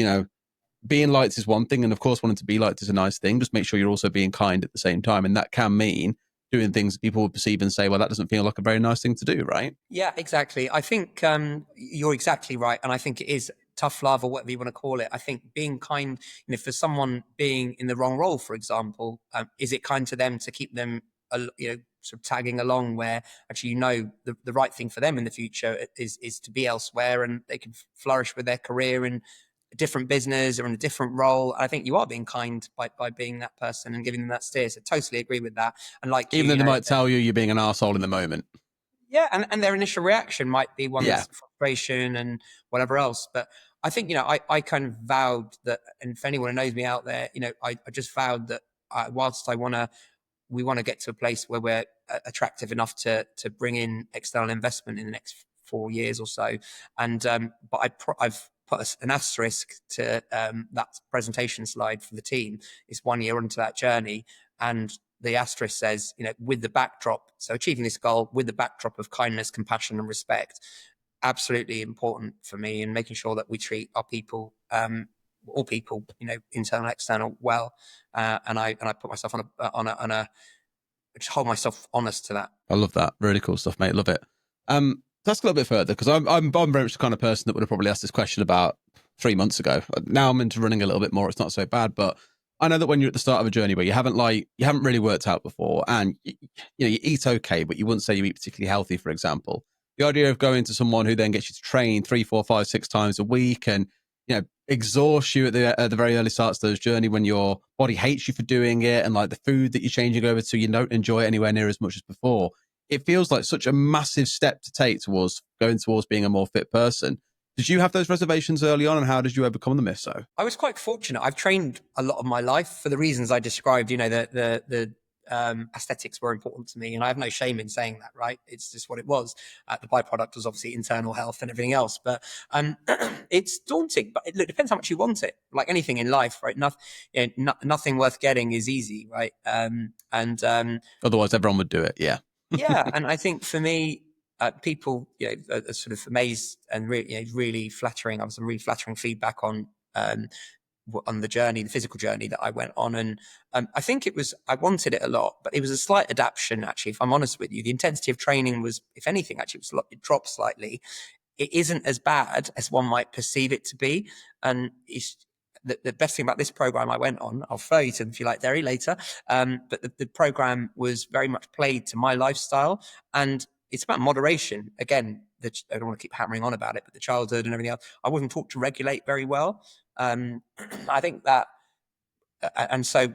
A: being liked is one thing. And of course, wanting to be liked is a nice thing. Just make sure you're also being kind at the same time. And that can mean doing things that people would perceive and say, well, that doesn't feel like a very nice thing to do, right?
B: Yeah, exactly. I think you're exactly right. And I think it is tough love or whatever you want to call it. I think being kind, for someone being in the wrong role, for example, is it kind to them to keep them, sort of tagging along where actually, the right thing for them in the future is to be elsewhere and they can flourish with their career in a different business or in a different role. I think you are being kind by being that person and giving them that steer. So totally agree with that. And like
A: Even though they might tell you you're being an arsehole in the moment.
B: Yeah, and their initial reaction might be one
A: Yeah.
B: that's frustration and whatever else. But I think, I kind of vowed that, and for anyone who knows me out there, I just vowed that whilst we want to get to a place where we're attractive enough to bring in external investment in the next 4 years or so. And but I've put an asterisk to that presentation slide for the team. It's 1 year into that journey, and the asterisk says, with the backdrop, so achieving this goal with the backdrop of kindness, compassion, and respect, absolutely important for me, and making sure that we treat our people, all people, internal, external, well. And I put myself on a just hold myself honest to that.
A: I love that. Really cool stuff, mate. Love it. Let's go a little bit further, because I'm very much the kind of person that would have probably asked this question about 3 months ago. Now I'm into running a little bit more. It's not so bad, but I know that when you're at the start of a journey where you haven't really worked out before, and you eat okay, but you wouldn't say you eat particularly healthy, for example. The idea of going to someone who then gets you to train 3, 4, 5, 6 times a week and exhaust you at the very early starts of those journey, when your body hates you for doing it, and like the food that you're changing over to, you don't enjoy it anywhere near as much as before. It feels like such a massive step to take towards being a more fit person. Did you have those reservations early on, and how did you overcome them, if so?
B: I was quite fortunate. I've trained a lot of my life for the reasons I described. The aesthetics were important to me, and I have no shame in saying that. Right, it's just what it was. The byproduct was obviously internal health and everything else. But it's daunting. But it depends how much you want it. Like anything in life, right? Nothing worth getting is easy, right?
A: Otherwise, everyone would do it. Yeah.
B: Yeah, and I think for me, people, are sort of amazed and really flattering. I was some really flattering feedback on the journey, the physical journey that I went on, and I think I wanted it a lot, but it was a slight adaptation. Actually, if I'm honest with you, the intensity of training was, if anything, actually it dropped slightly. It isn't as bad as one might perceive it to be, and it's. The best thing about this program I went on, I'll refer you to them if you like, Derry, later. But the program was very much played to my lifestyle, and it's about moderation. Again, I don't want to keep hammering on about it, but the childhood and everything else, I wasn't taught to regulate very well. I think that, and so,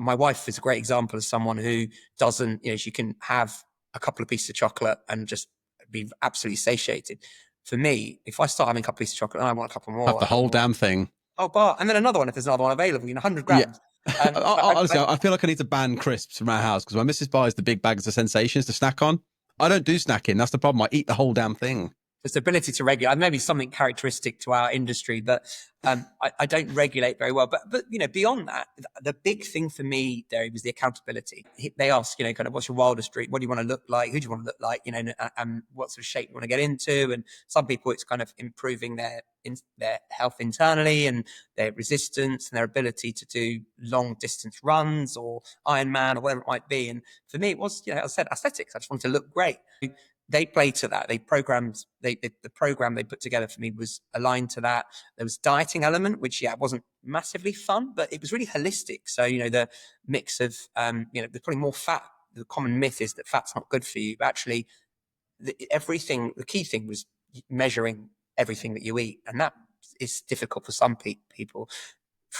B: my wife is a great example of someone who doesn't, she can have a couple of pieces of chocolate and just be absolutely satiated. For me, if I start having a couple of pieces of chocolate, I want a couple more.
A: Have the whole damn thing.
B: Oh, bar, and then another one if there's another one available. 100 grams.
A: Yeah. Honestly, I feel like I need to ban crisps from our house, because my missus buys the big bags of Sensations to snack on. I don't do snacking. That's the problem. I eat the whole damn thing.
B: This ability to regulate, maybe something characteristic to our industry, but I don't regulate very well. But beyond that, the big thing for me, Derry, was the accountability. They ask, kind of, what's your wildest dream? What do you want to look like? Who do you want to look like? And what sort of shape you want to get into? And some people, it's kind of improving their health internally and their resistance and their ability to do long distance runs or Ironman or whatever it might be. And for me, it was, as I said, aesthetics. I just wanted to look great. They played to that. The program they put together for me was aligned to that. There was dieting element, which wasn't massively fun, but it was really holistic. So the mix of there's probably more fat. The common myth is that fat's not good for you, but actually the key thing was measuring everything that you eat, and that is difficult for some people.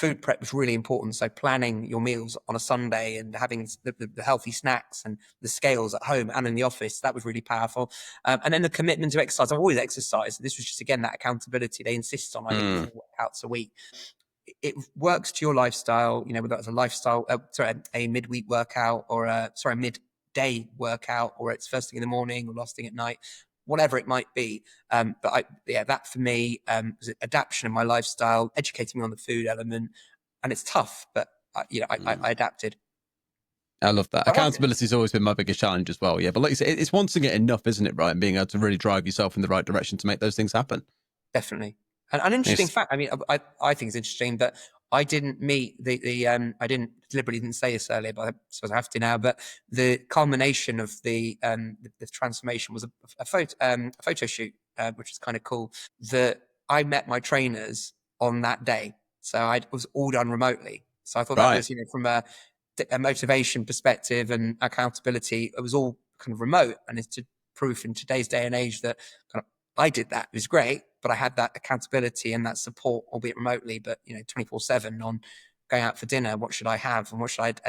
B: food prep was really important. So planning your meals on a Sunday and having the healthy snacks and the scales at home and in the office, that was really powerful. And then the commitment to exercise. I've always exercised. This was just, again, that accountability. They insist on I do 4 workouts a week. It works to your lifestyle, you know, whether it's a lifestyle, a midweek workout or a midday workout, or it's first thing in the morning or last thing at night, whatever it might be. That for me was an adaptation of my lifestyle, educating me on the food element, and it's tough, but I adapted.
A: I love that. Accountability has always been my biggest challenge as well. Yeah, but like you say, it's wanting it enough, isn't it? Right, and being able to really drive yourself in the right direction to make those things happen.
B: Definitely. And an interesting fact, I mean, I think it's interesting that I didn't meet I deliberately say this earlier, but I suppose I have to now, but the culmination of the transformation was a photo shoot, which is kind of cool, that I met my trainers on that day. So I was all done remotely. So I thought that was, from a motivation perspective and accountability, it was all kind of remote. And it's proof in today's day and age that kind of I did that. It was great, but I had that accountability and that support, albeit remotely, but 24/7 on going out for dinner. What should I have, and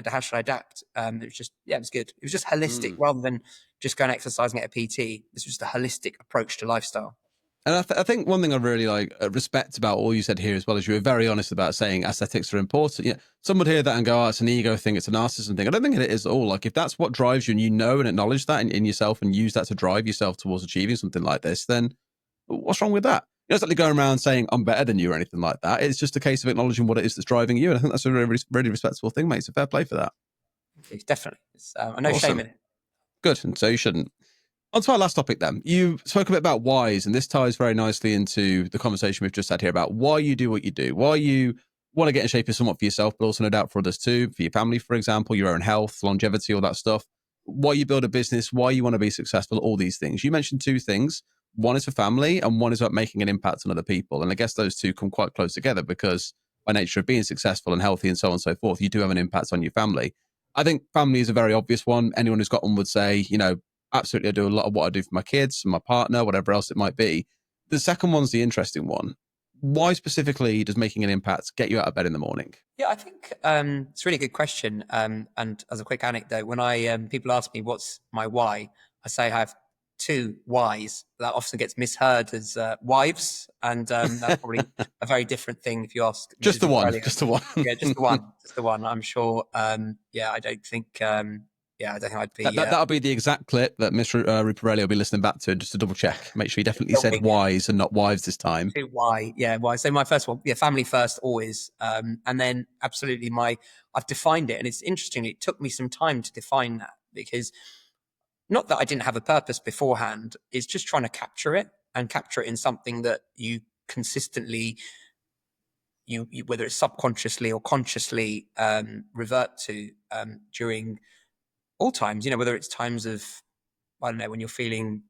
B: how should I adapt? It was just, it was good. It was just holistic rather than just going exercising at a PT. This was just a holistic approach to lifestyle.
A: And I think one thing I really respect about all you said here, as well, as you were very honest about saying aesthetics are important. Yeah, some would hear that and go, "Oh, it's an ego thing, it's a narcissism thing." I don't think it is at all. Like, if that's what drives you, and and acknowledge that in yourself, and use that to drive yourself towards achieving something like this, then what's wrong with that? You're not exactly going around saying I'm better than you or anything like that. It's just a case of acknowledging what it is that's driving you, and I think that's a really, really respectable thing, mate. So fair play for that.
B: Definitely, no shame in it.
A: Good, and so you shouldn't. On to our last topic then. You spoke a bit about whys, and this ties very nicely into the conversation we've just had here about why you do what you do, why you want to get in shape is somewhat for yourself, but also no doubt for others too, for your family, for example, your own health, longevity, all that stuff, why you build a business, why you want to be successful, all these things. You mentioned 2 things. One is for family and one is about making an impact on other people. And I guess those 2 come quite close together because by nature of being successful and healthy and so on and so forth, you do have an impact on your family. I think family is a very obvious one. Anyone who's got one would say, absolutely, I do a lot of what I do for my kids and my partner, whatever else it might be. The second one's the interesting one. Why specifically does making an impact get you out of bed in the morning?
B: Yeah, I think it's a really good question. And as a quick anecdote, when people ask me what's my why, I say I have 2 whys. That often gets misheard as wives, and that's probably a very different thing if you ask.
A: Just the one.
B: Yeah, just the one. Just the one. I'm sure. I don't think. I don't think I'd be...
A: That'll be the exact clip that Mr. Ruparelia will be listening back to, just to double check. Make sure he definitely said whys and not wives this time.
B: Why? Yeah, why? So my first one, family first, always. And then absolutely I've defined it. And it's interesting, it took me some time to define that, because not that I didn't have a purpose beforehand, it's just trying to capture it in something that you consistently, you whether it's subconsciously or consciously revert to during all times, whether it's times of, I don't know, when you're feeling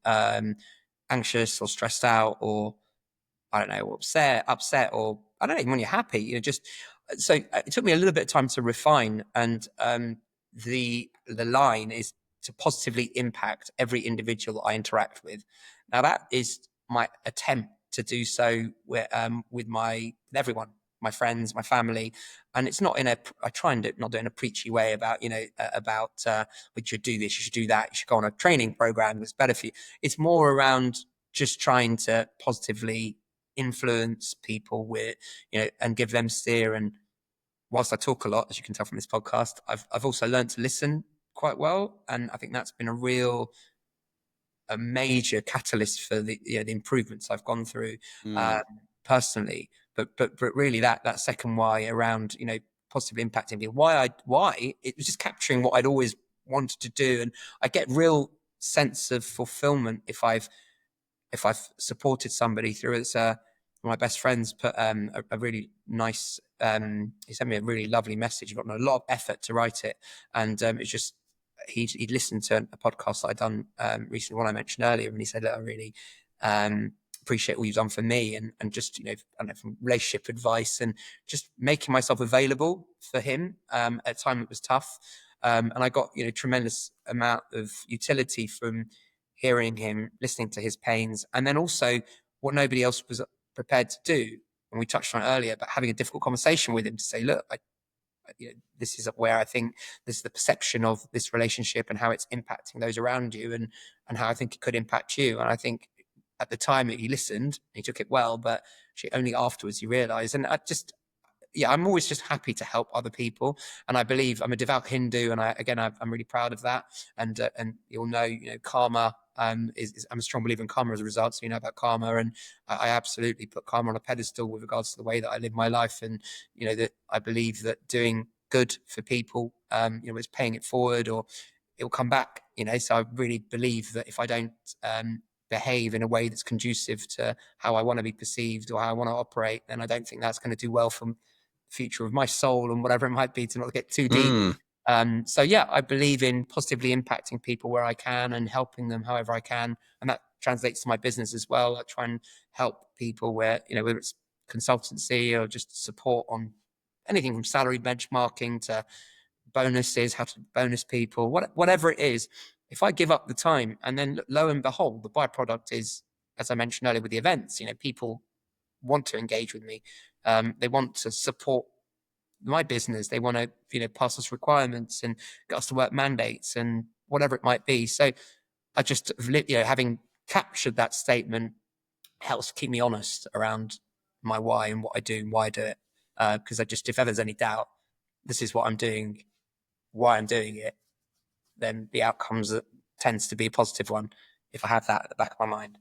B: anxious or stressed out, or I don't know, upset, or I don't know, even when you're happy, so it took me a little bit of time to refine. And the line is to positively impact every individual I interact with. Now that is my attempt to do so with everyone, my friends, my family. And it's not I try and not do it in a preachy way about, we should do this, you should do that, you should go on a training program that's better for you. It's more around just trying to positively influence people with, and give them steer. And whilst I talk a lot, as you can tell from this podcast, I've also learned to listen quite well. And I think that's been a major catalyst for the improvements I've gone through personally. But really that second why around, positively impacting people, why it was just capturing what I'd always wanted to do. And I get real sense of fulfillment if I've supported somebody through it. My best friends put a really nice, he sent me a really lovely message. He got a lot of effort to write it. And it's just, he'd listened to a podcast that I'd done recently, one I mentioned earlier, and he said, "Look, I really appreciate all you've done for me," and just, I don't know, from relationship advice and just making myself available for him at a time that was tough. And I got, tremendous amount of utility from hearing him, listening to his pains, and then also what nobody else was prepared to do and we touched on it earlier, but having a difficult conversation with him to say, look, this is where I think this is the perception of this relationship and how it's impacting those around you, and how I think it could impact you. And I think at the time he listened, he took it well, but actually only afterwards he realized. And I'm always just happy to help other people. And I believe I'm a devout Hindu, and I'm really proud of that. And you'll know, karma I'm a strong believer in karma as a result. So you know about karma, and I absolutely put karma on a pedestal with regards to the way that I live my life. And that I believe that doing good for people, is paying it forward, or it will come back. So I really believe that if I don't behave in a way that's conducive to how I want to be perceived or how I want to operate, then I don't think that's going to do well for the future of my soul and whatever it might be, to not get too deep. I believe in positively impacting people where I can and helping them however I can. And that translates to my business as well. I try and help people where, whether it's consultancy or just support on anything from salary benchmarking to bonuses, how to bonus people, whatever it is. If I give up the time, and then lo and behold, the byproduct is, as I mentioned earlier with the events, people want to engage with me. They want to support my business. They want to, pass us requirements and get us to work mandates and whatever it might be. So I just, having captured that statement helps keep me honest around my why and what I do and why I do it. Because if ever there's any doubt, this is what I'm doing, why I'm doing it, then the outcomes tends to be a positive one if I have that at the back of my mind.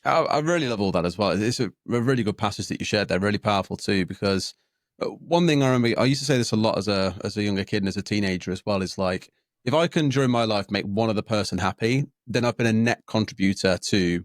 A: I really love all that as well. It's a really good passage that you shared there, really powerful too, because one thing I remember, I used to say this a lot as a younger kid and as a teenager as well, is like, if I can during my life make one other person happy, then I've been a net contributor to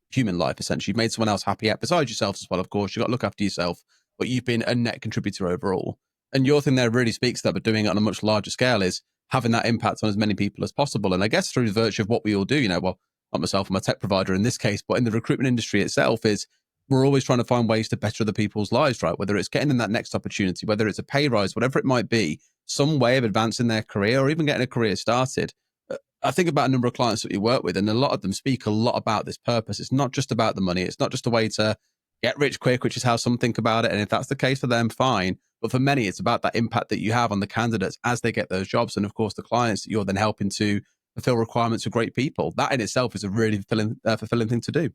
A: human life, essentially. You've made someone else happy, besides yourself as well, of course. You've got to look after yourself, but you've been a net contributor overall. And your thing there really speaks to that, but doing it on a much larger scale is having that impact on as many people as possible. And I guess through the virtue of what we all do, well, not myself, I'm a tech provider in this case, but in the recruitment industry itself, is we're always trying to find ways to better other people's lives, right? Whether it's getting them that next opportunity, whether it's a pay rise, whatever it might be, some way of advancing their career or even getting a career started. I think about a number of clients that we work with, and a lot of them speak a lot about this purpose. It's not just about the money. It's not just a way to get rich quick, which is how some think about it. And if that's the case for them, fine. But for many, it's about that impact that you have on the candidates as they get those jobs. And of course, the clients that you're then helping to fulfill requirements for great people. That in itself is a really fulfilling thing to do.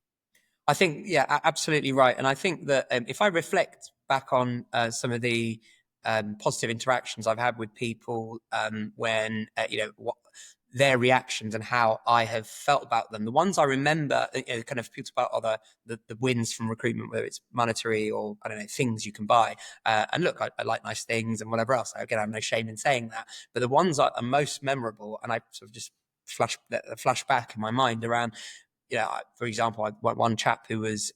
B: I think, absolutely right. And I think that if I reflect back on some of the positive interactions I've had with people when, what their reactions and how I have felt about them, the ones I remember, kind of people about are the wins from recruitment, whether it's monetary or, I don't know, things you can buy. And look, I like nice things and whatever else. Again, I have no shame in saying that. But the ones that are most memorable, and I sort of just flash back in my mind around, for example, one chap who was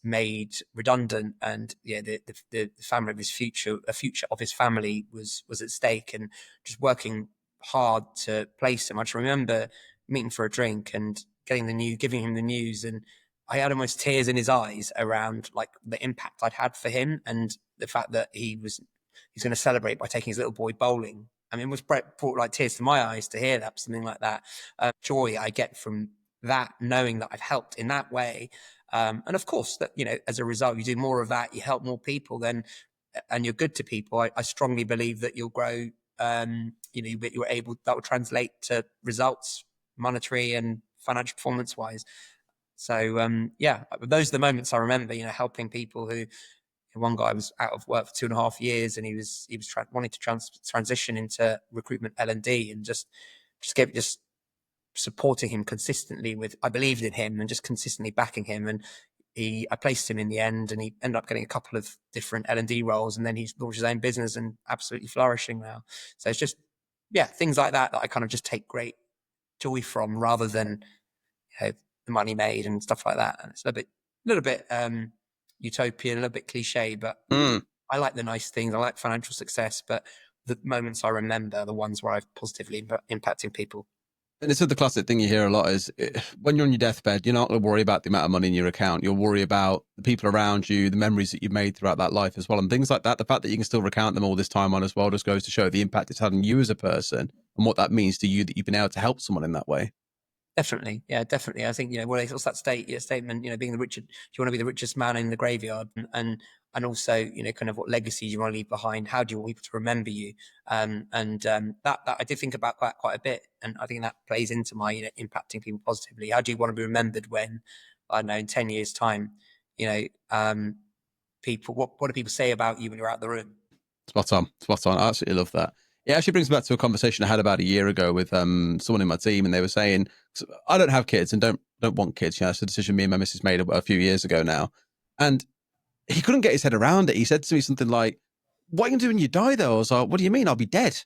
B: made redundant, and the family of his future of his family was at stake, and just working hard to place him. I just remember meeting for a drink and giving him the news, and I had almost tears in his eyes around like the impact I'd had for him, and the fact that he's going to celebrate by taking his little boy bowling. I mean, it was brought like tears to my eyes to hear that, something like that. Joy I get from that, knowing that I've helped in that way. And of course that, as a result, you do more of that, you help more people then, and you're good to people. I strongly believe that you'll grow, you're able, that will translate to results, monetary and financial performance wise. So, those are the moments I remember, helping people who, one guy was out of work for 2.5 years, and he was wanting to transition into recruitment L&D, and just supporting him consistently I believed in him and just consistently backing him. And I placed him in the end, and he ended up getting a couple of different L&D roles, and then he's launched his own business and absolutely flourishing now. So it's just, things like that I kind of just take great joy from, rather than, the money made and stuff like that. And it's a little bit utopian, a little bit cliche, but I like the nice things. I like financial success, but the moments I remember are the ones where I've positively impacting people.
A: And it's the classic thing you hear a lot is when you're on your deathbed, you're not going to worry about the amount of money in your account. You'll worry about the people around you, the memories that you've made throughout that life as well, and things like that. The fact that you can still recount them all this time on as well just goes to show the impact it's had on you as a person and what that means to you, that you've been able to help someone in that way.
B: Definitely. Yeah, definitely. I think, what's that statement, being the richest, do you want to be the richest man in the graveyard? And and also, you know, kind of what legacy you want to leave behind. How do you want people to remember you? That I did think about quite a bit, and I think that plays into my, you know, impacting people positively. How do you want to be remembered when, I don't know, in 10 years' time, you know, people, what do people say about you when you're out the room?
A: Spot on, spot on. I absolutely love that. It actually brings me back to a conversation I had about a year ago with someone in my team, and they were saying, I don't have kids and don't want kids. You know, it's a decision me and my missus made a few years ago now. And he couldn't get his head around it. He said to me something like, what are you going to do when you die, though? I was like, what do you mean? I'll be dead.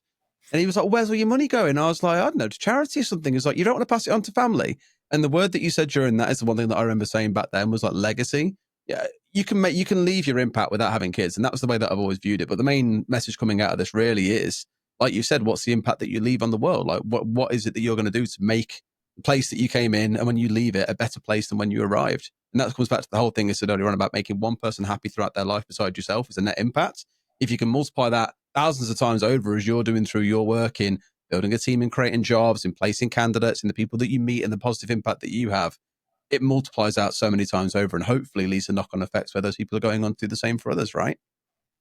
A: And he was like, where's all your money going? I was like, I don't know, to charity or something. He's like, you don't want to pass it on to family. And the word that you said during that is the one thing that I remember saying back then was like legacy. Yeah, you can leave your impact without having kids. And that was the way that I've always viewed it. But the main message coming out of this really is, like you said, what's the impact that you leave on the world? Like what is it that you're going to do to make the place that you came in and when you leave it a better place than when you arrived? And that comes back to the whole thing I said earlier on about making one person happy throughout their life beside yourself is a net impact. If you can multiply that thousands of times over as you're doing through your work in building a team and creating jobs, in placing candidates, in the people that you meet and the positive impact that you have, it multiplies out so many times over and hopefully leads to knock-on effects where those people are going on to do the same for others, right?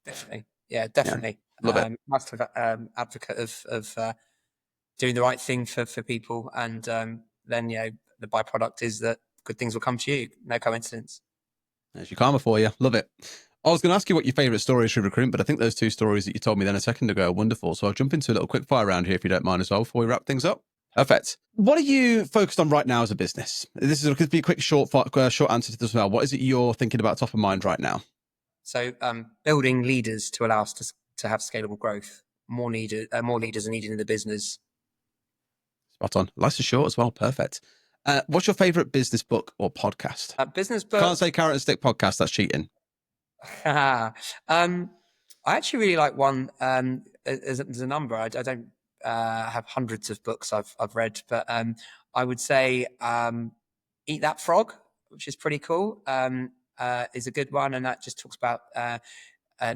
B: Definitely. Yeah, definitely.
A: Love it.
B: Massive advocate of doing the right thing for people. And then, you know, the byproduct is that good things will come to you. No coincidence.
A: There's your karma for you. Love it. I was going to ask you what your favourite story is for Recruitment, but I think those two stories that you told me then a second ago are wonderful. So I'll jump into a little quick fire round here if you don't mind as well before we wrap things up. Perfect. What are you focused on right now as a business? This is going to be a quick, short answer to this as well. What is it you're thinking about top of mind right now?
B: So building leaders to allow us to have scalable growth. More leaders are needed in the business.
A: Spot on. Life's is short as well. Perfect. What's your favourite business book or podcast?
B: Business book.
A: Can't say Carrot and Stick podcast. That's cheating.
B: I actually really like one. There's a number. I don't have hundreds of books I've read, but I would say Eat That Frog, which is pretty cool. Is a good one, and that just talks about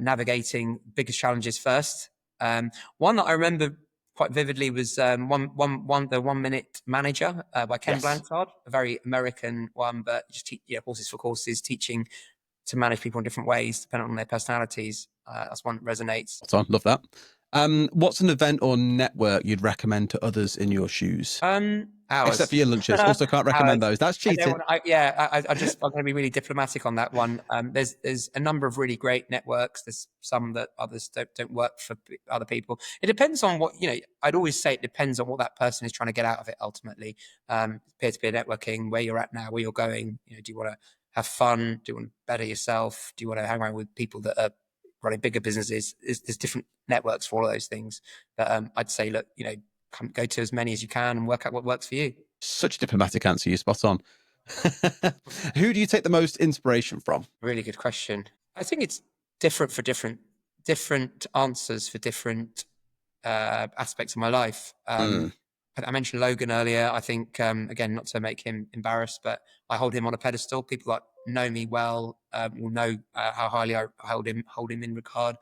B: navigating biggest challenges first. One that I remember quite vividly was the 1 Minute Manager by Ken Blanchard, a very American one, but just horses for courses, teaching to manage people in different ways depending on their personalities. That's one that resonates.
A: So, love that. What's an event or network you'd recommend to others in your shoes?
B: Hours.
A: Except for your lunches. Also can't recommend those. That's cheating.
B: I'm going to be really diplomatic on that one. There's a number of really great networks. There's some that others don't work for other people. It depends on what, I'd always say it depends on what that person is trying to get out of it ultimately. Peer-to-peer networking, where you're at now, where you're going. Do you want to have fun? Do you want to better yourself? Do you want to hang around with people that are running bigger businesses? There's different networks for all of those things. But I'd say, look, go to as many as you can and work out what works for you.
A: Such a diplomatic answer. You're spot on. Who do you take the most inspiration from?
B: Really good question. I think it's different for different answers for different aspects of my life. I mentioned Logan earlier. I think, again, not to make him embarrassed, but I hold him on a pedestal. People that know me well will know how highly I hold him in regard.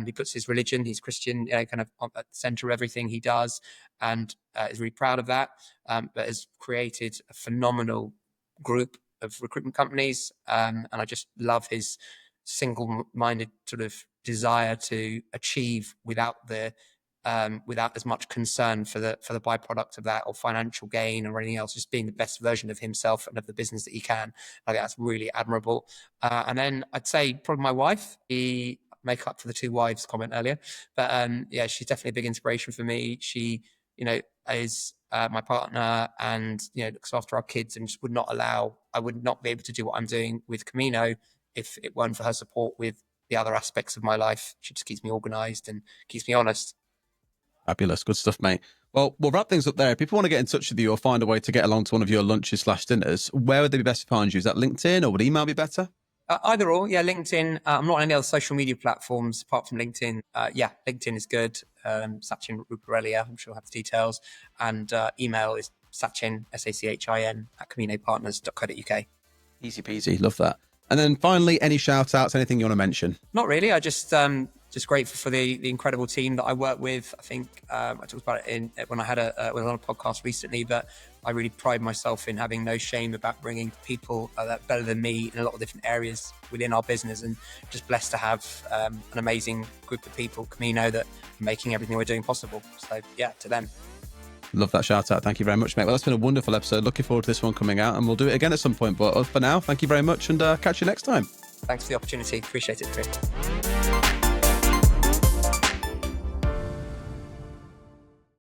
B: He puts his religion, he's Christian, kind of at the center of everything he does, and is really proud of that. But has created a phenomenal group of recruitment companies, and I just love his single-minded sort of desire to achieve without as much concern for the byproduct of that or financial gain or anything else, just being the best version of himself and of the business that he can. I think that's really admirable. And then I'd say probably my wife. He make up for the two wives comment earlier, but she's definitely a big inspiration for me. She, is my partner and looks after our kids, and just I would not be able to do what I'm doing with Camino if it weren't for her support with the other aspects of my life. She just keeps me organized and keeps me honest.
A: Fabulous. Good stuff, mate. Well, we'll wrap things up there. If people want to get in touch with you or find a way to get along to one of your lunches/dinners, where would they be best to find you? Is that LinkedIn or would email be better?
B: Either or, yeah. LinkedIn. I'm not on any other social media platforms apart from LinkedIn. LinkedIn is good. Sachin Ruparelia, I'm sure I'll have the details. And email is Sachin, SACHIN, @caminopartners.co.uk.
A: Easy peasy. Love that. And then finally, any shout outs, anything you want to mention?
B: Not really. I just just grateful for the incredible team that I work with. I think I talked about it when I had on a podcast recently, but I really pride myself in having no shame about bringing people that are better than me in a lot of different areas within our business, and just blessed to have an amazing group of people, Camino, that are making everything we're doing possible. So yeah, to them.
A: Love that shout out. Thank you very much, mate. Well, that's been a wonderful episode. Looking forward to this one coming out, and we'll do it again at some point. But for now, thank you very much, and catch you next time.
B: Thanks for the opportunity. Appreciate it, Chris.